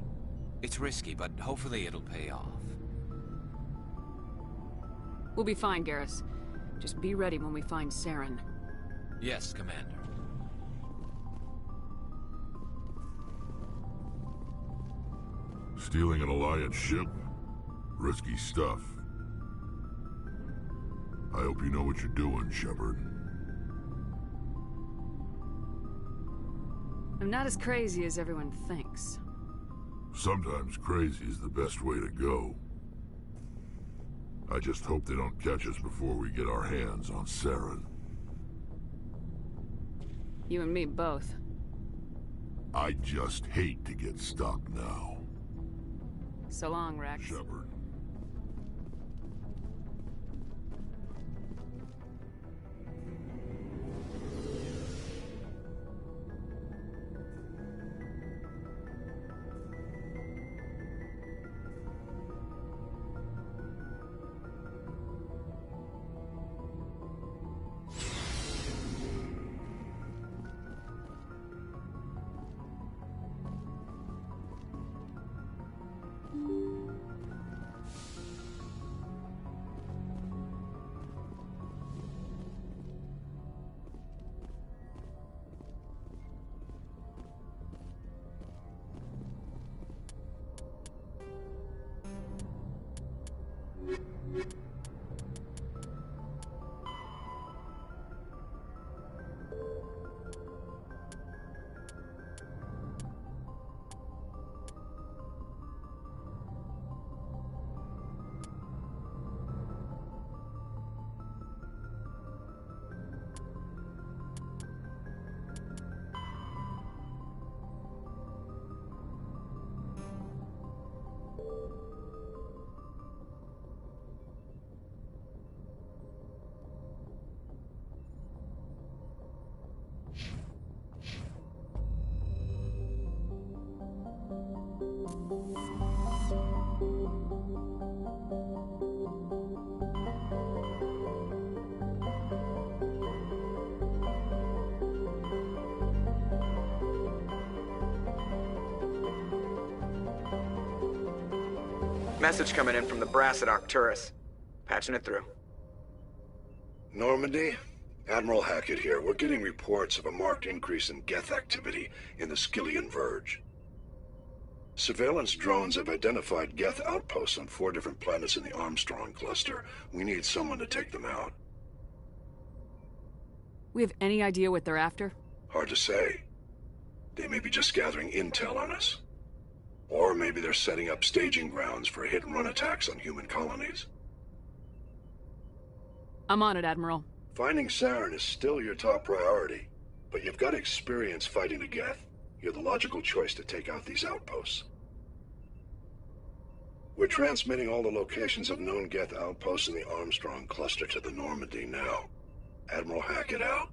Speaker 10: It's risky, but hopefully it'll pay off.
Speaker 9: We'll be fine, Garrus. Just be ready when we find Saren.
Speaker 10: Yes, Commander.
Speaker 12: Stealing an Alliance ship? Risky stuff. I hope you know what you're doing, Shepard.
Speaker 9: I'm not as crazy as everyone thinks.
Speaker 12: Sometimes crazy is the best way to go. I just hope they don't catch us before we get our hands on Saren.
Speaker 9: You and me both.
Speaker 12: I just hate to get stuck now.
Speaker 9: So long, Rex.
Speaker 12: Shepard.
Speaker 7: Message coming in from the brass at Arcturus. Patching it through.
Speaker 11: Normandy? Admiral Hackett here. We're getting reports of a marked increase in Geth activity in the Skyllian Verge. Surveillance drones have identified Geth outposts on 4 different planets in the Armstrong cluster. We need someone to take them out.
Speaker 9: We have any idea what they're after?
Speaker 11: Hard to say. They may be just gathering intel on us. Or maybe they're setting up staging grounds for hit-and-run attacks on human colonies.
Speaker 9: I'm on it, Admiral.
Speaker 11: Finding Saren is still your top priority, but you've got experience fighting the Geth. You're the logical choice to take out these outposts. We're transmitting all the locations of known Geth outposts in the Armstrong cluster to the Normandy now. Admiral Hackett out.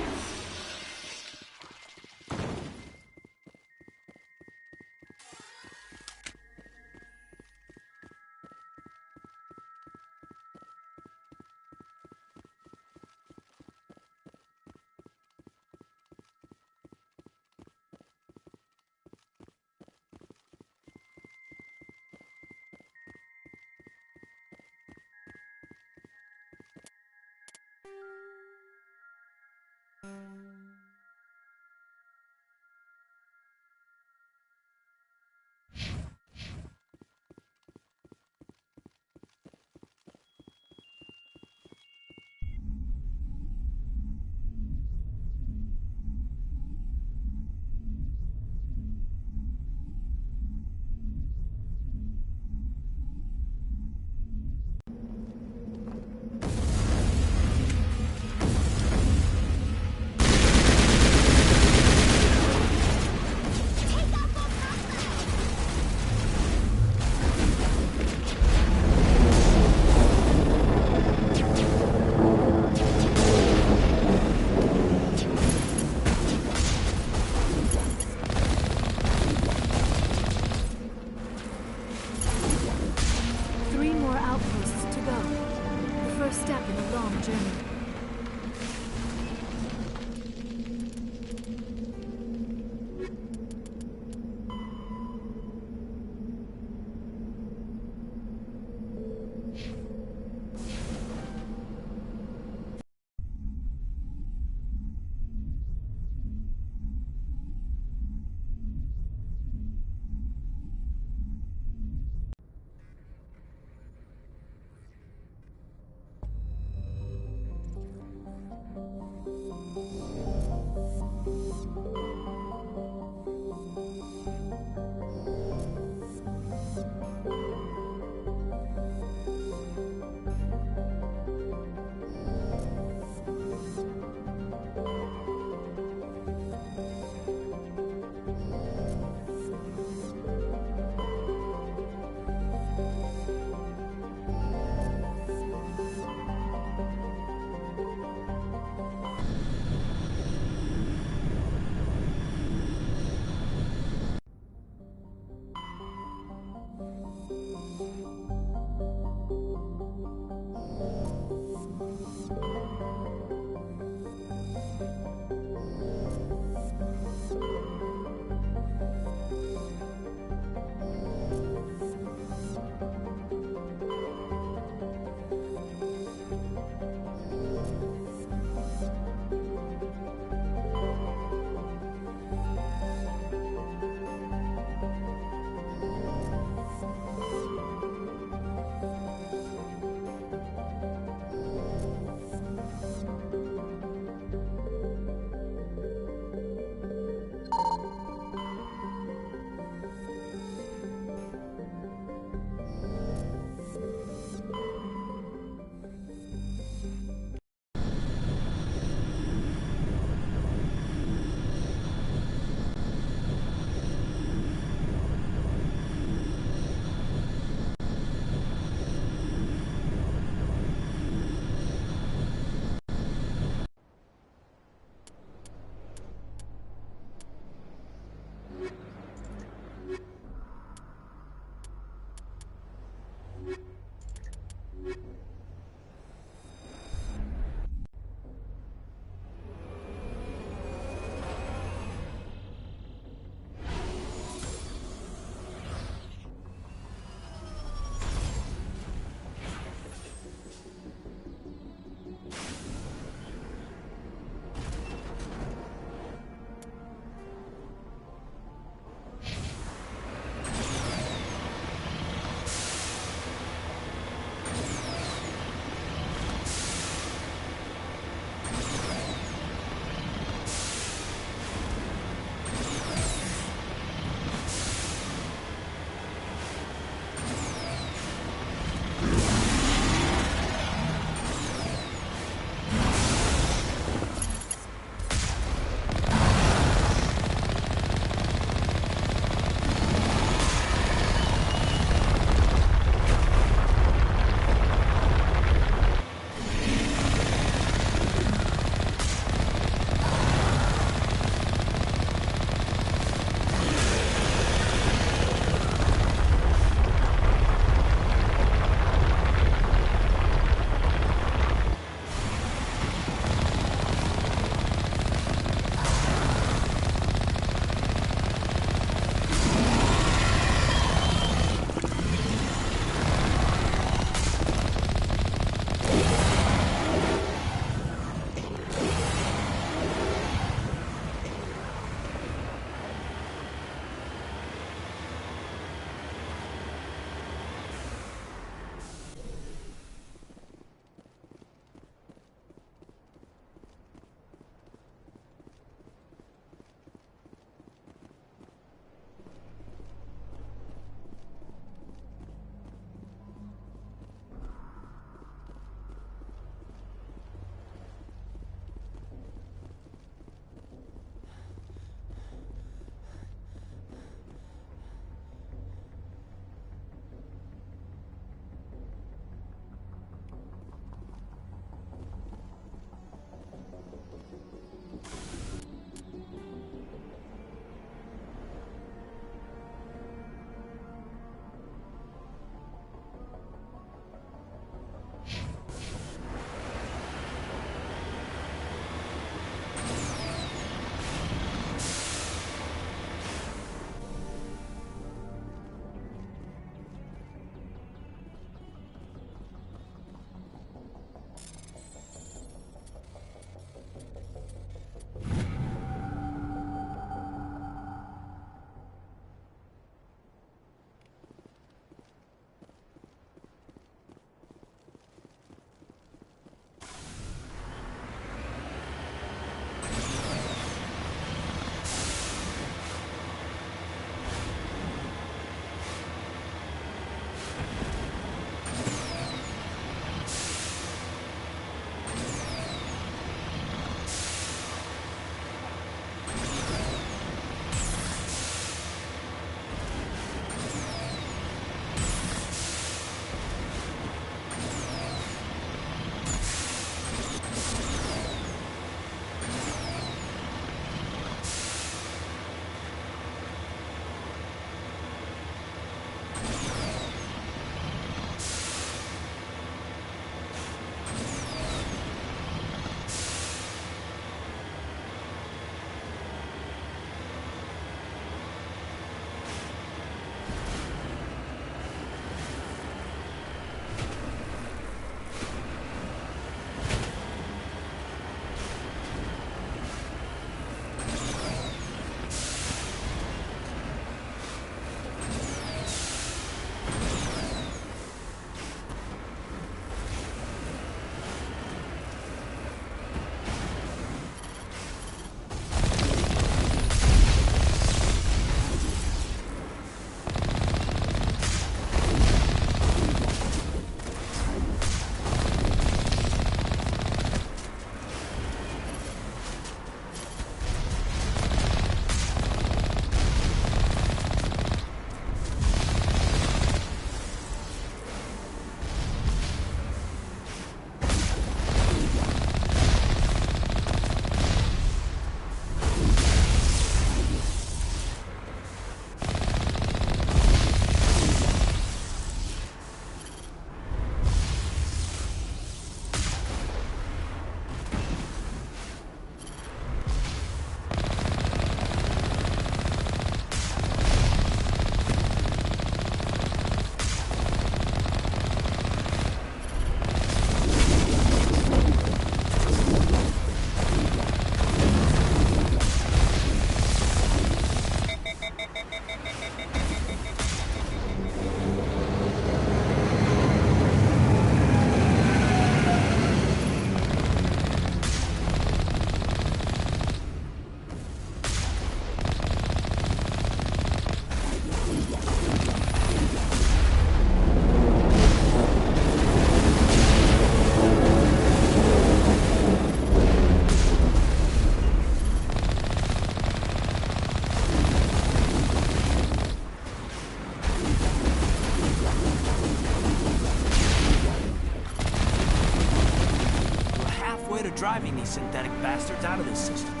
Speaker 6: synthetic bastards out of this system.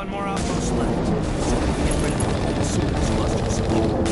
Speaker 6: one more outpost left. So we can get rid of it as soon as cluster's secure.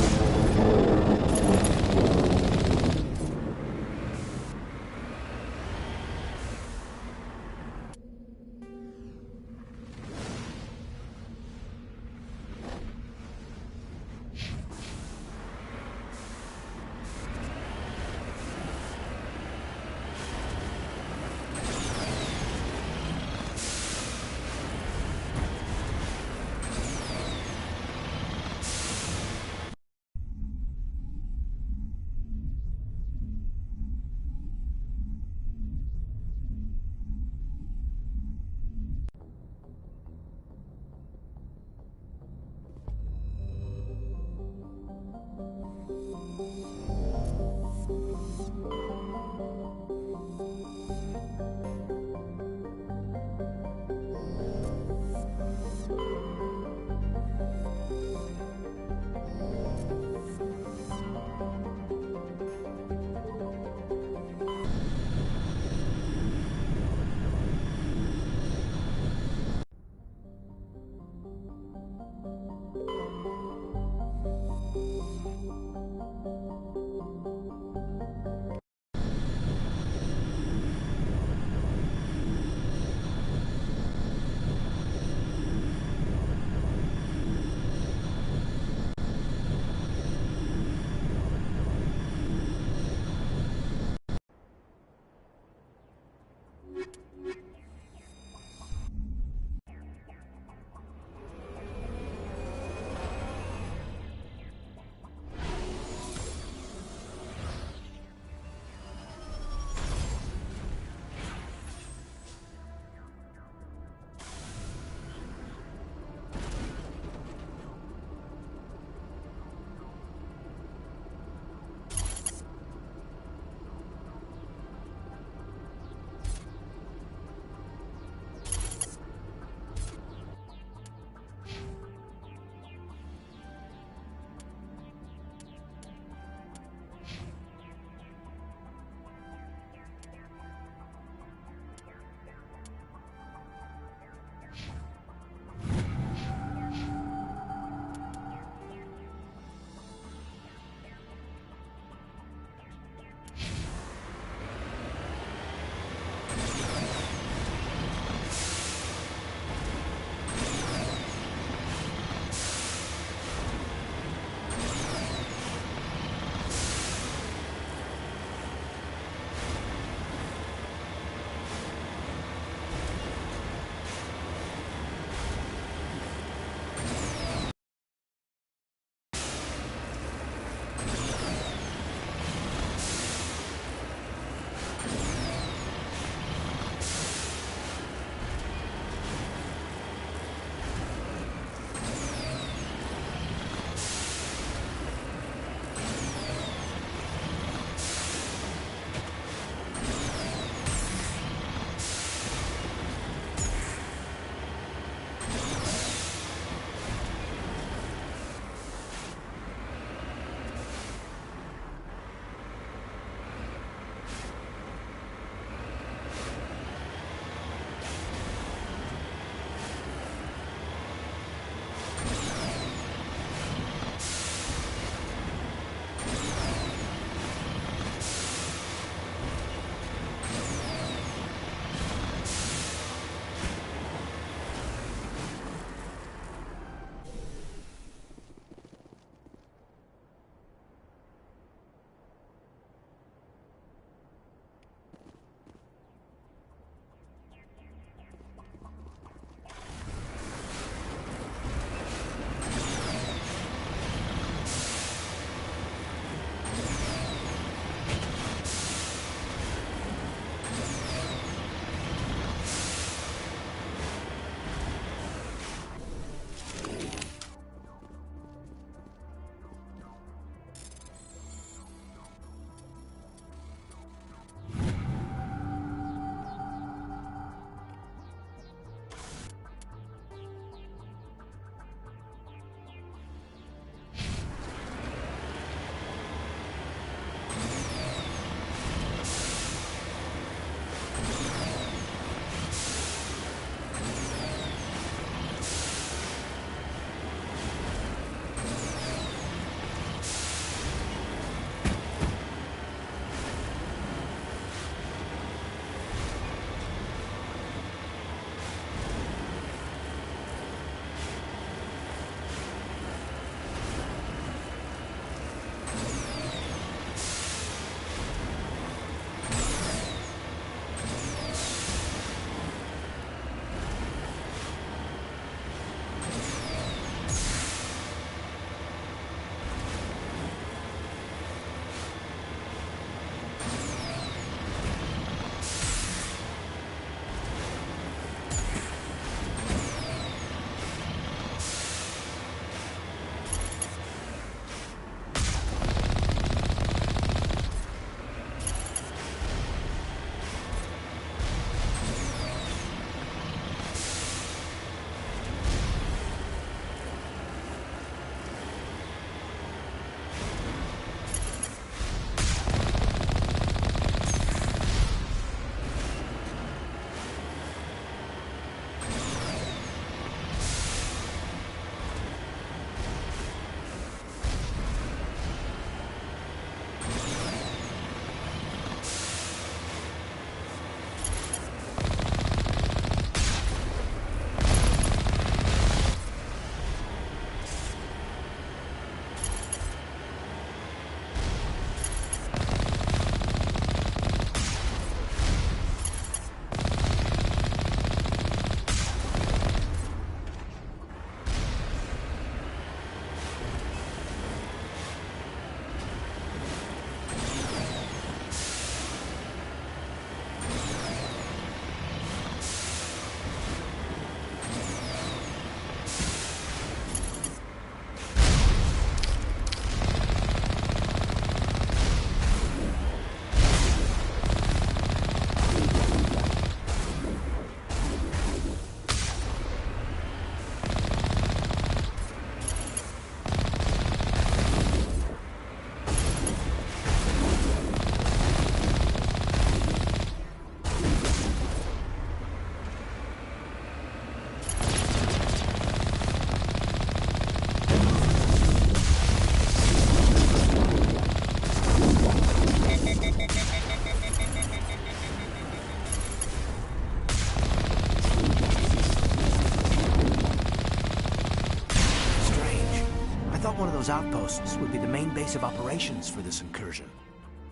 Speaker 6: those outposts would be the main base of operations for this incursion.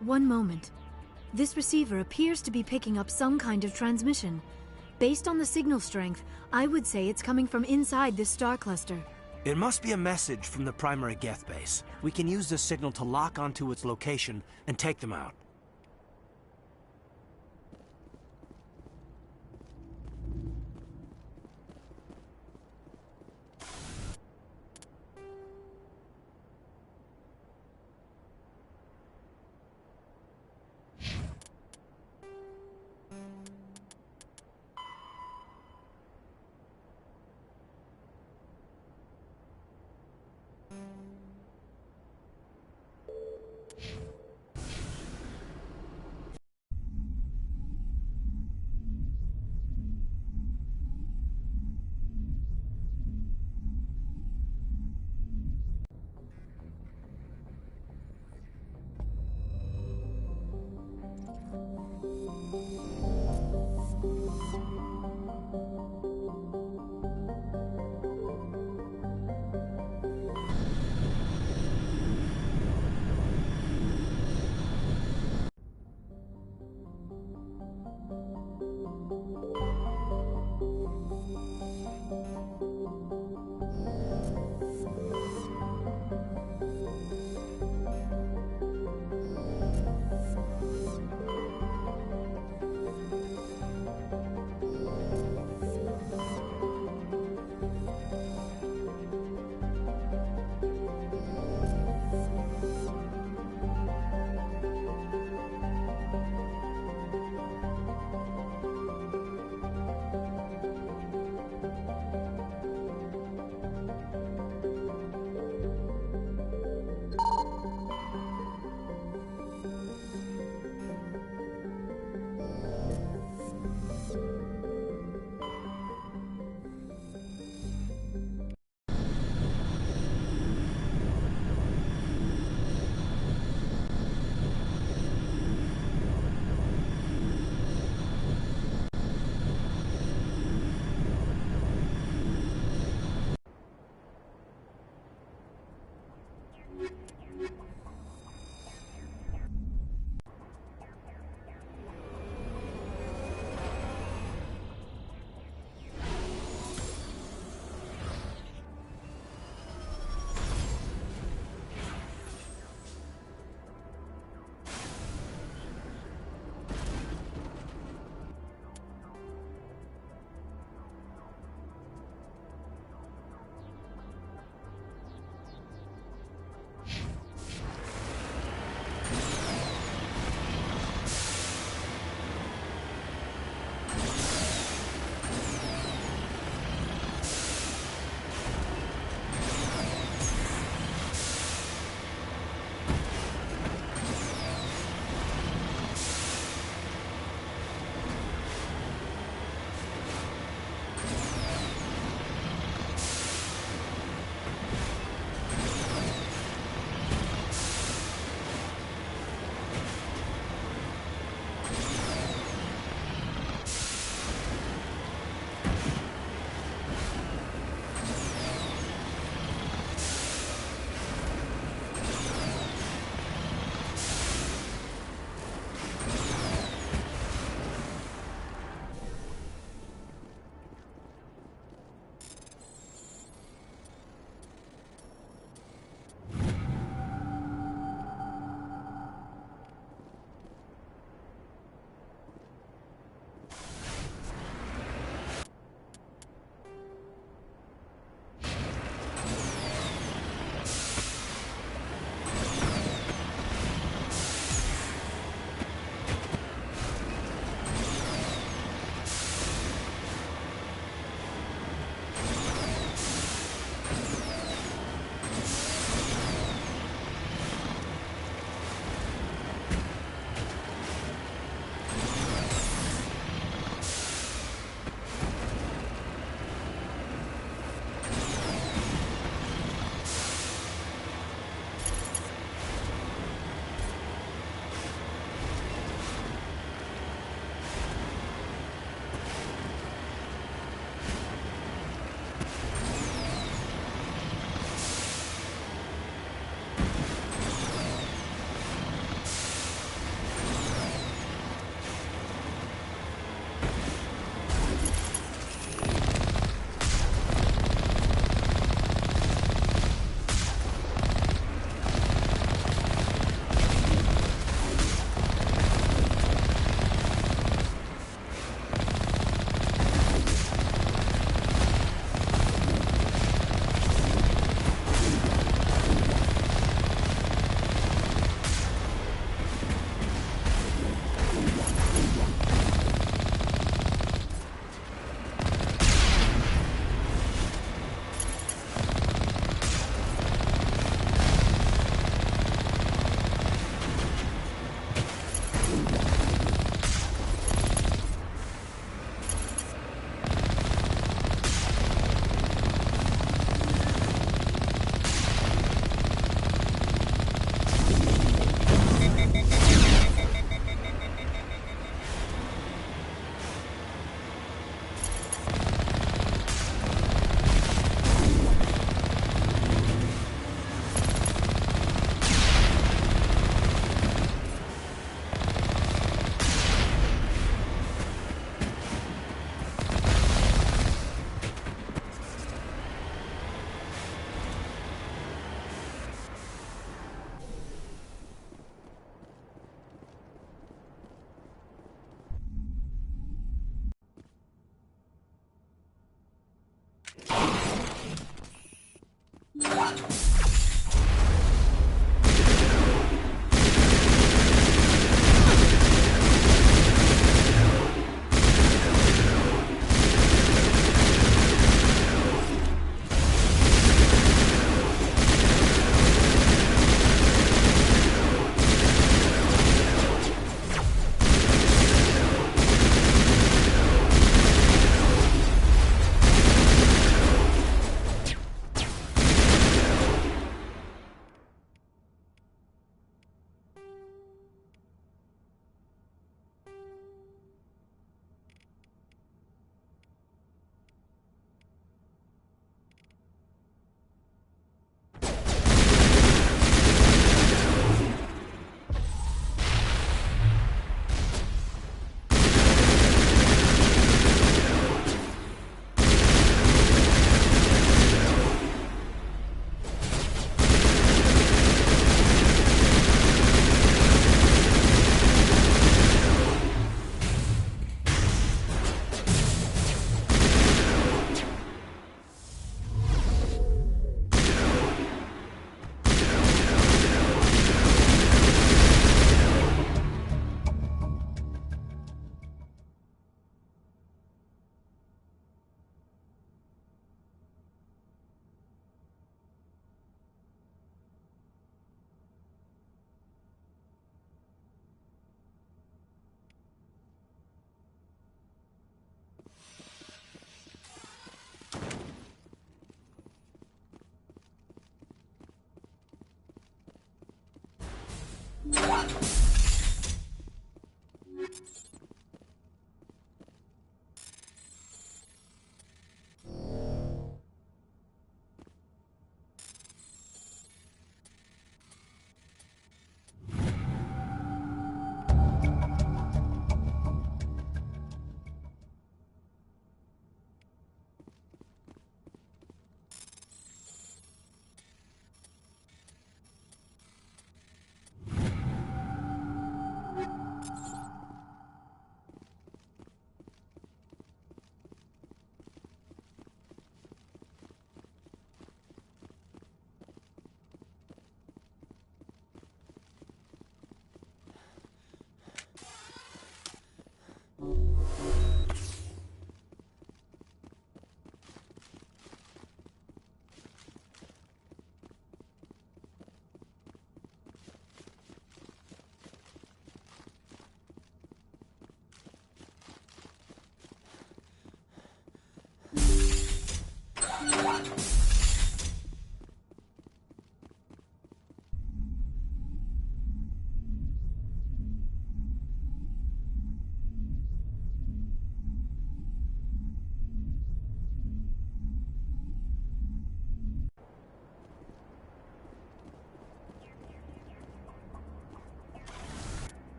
Speaker 16: One moment. This receiver appears to be picking up some kind of transmission. Based on the signal strength, I would say it's coming from inside this star cluster.
Speaker 6: It must be a message from the primary Geth base. We can use this signal to lock onto its location and take them out.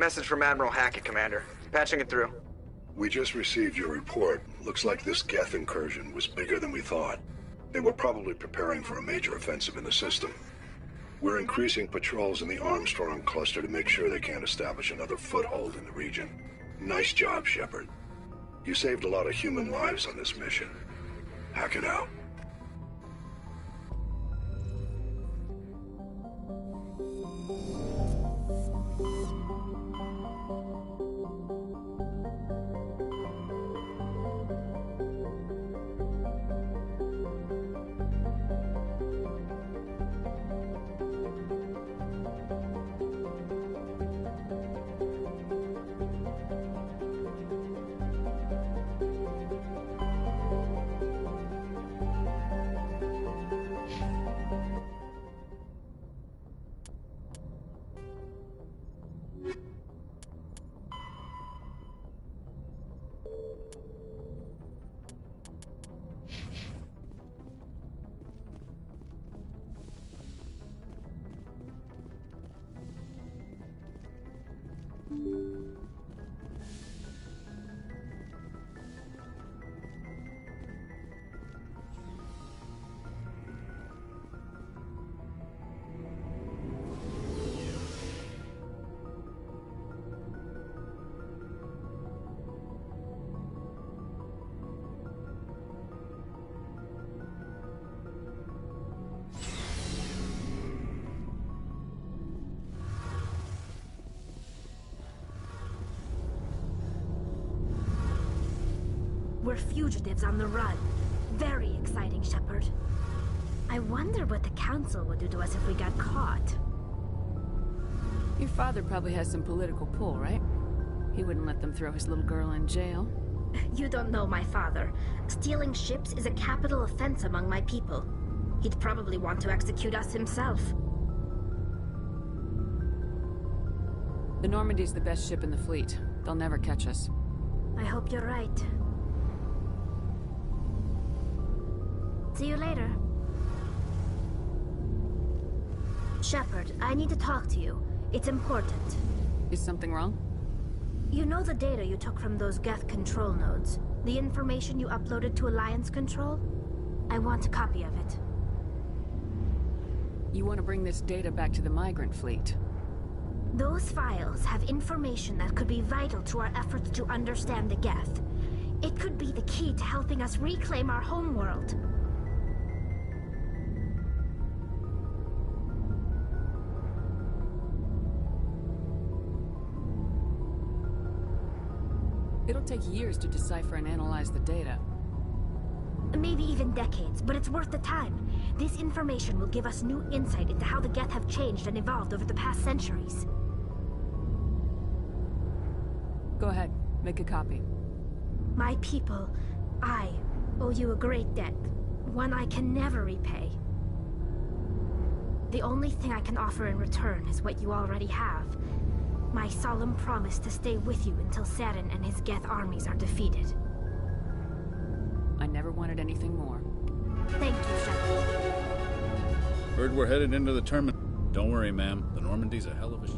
Speaker 7: Message from Admiral Hackett, Commander. Patching it through.
Speaker 11: We just received your report. Looks like this Geth incursion was bigger than we thought. They were probably preparing for a major offensive in the system. We're increasing patrols in the Armstrong cluster to make sure they can't establish another foothold in the region. Nice job, Shepard. You saved a lot of human lives on this mission. Hackett out.
Speaker 17: we're fugitives on the run. Very exciting, Shepard. I wonder what the Council would do to us if we got caught.
Speaker 9: Your father probably has some political pull, right? He wouldn't let them throw his little girl in jail.
Speaker 17: You don't know my father. Stealing ships is a capital offense among my people. He'd probably want to execute us himself.
Speaker 9: The Normandy's the best ship in the fleet. They'll never catch us.
Speaker 17: I hope you're right. See you later. Shepard, I need to talk to you. It's important.
Speaker 9: Is something wrong?
Speaker 17: You know the data you took from those Geth control nodes? The information you uploaded to Alliance Control? I want a copy of it.
Speaker 9: You want to bring this data back to the migrant fleet?
Speaker 17: Those files have information that could be vital to our efforts to understand the Geth. It could be the key to helping us reclaim our homeworld.
Speaker 9: It'll take years to decipher and analyze the data.
Speaker 17: Maybe even decades, but it's worth the time. This information will give us new insight into how the Geth have changed and evolved over the past centuries.
Speaker 9: Go ahead, make a copy.
Speaker 17: My people, I owe you a great debt, one I can never repay. The only thing I can offer in return is what you already have. My solemn promise to stay with you until Saturn and his Geth armies are defeated.
Speaker 9: I never wanted anything more.
Speaker 17: Thank you, Shepard.
Speaker 18: Heard we're headed into the terminal. Don't worry, ma'am. The Normandy's a hell of a ship.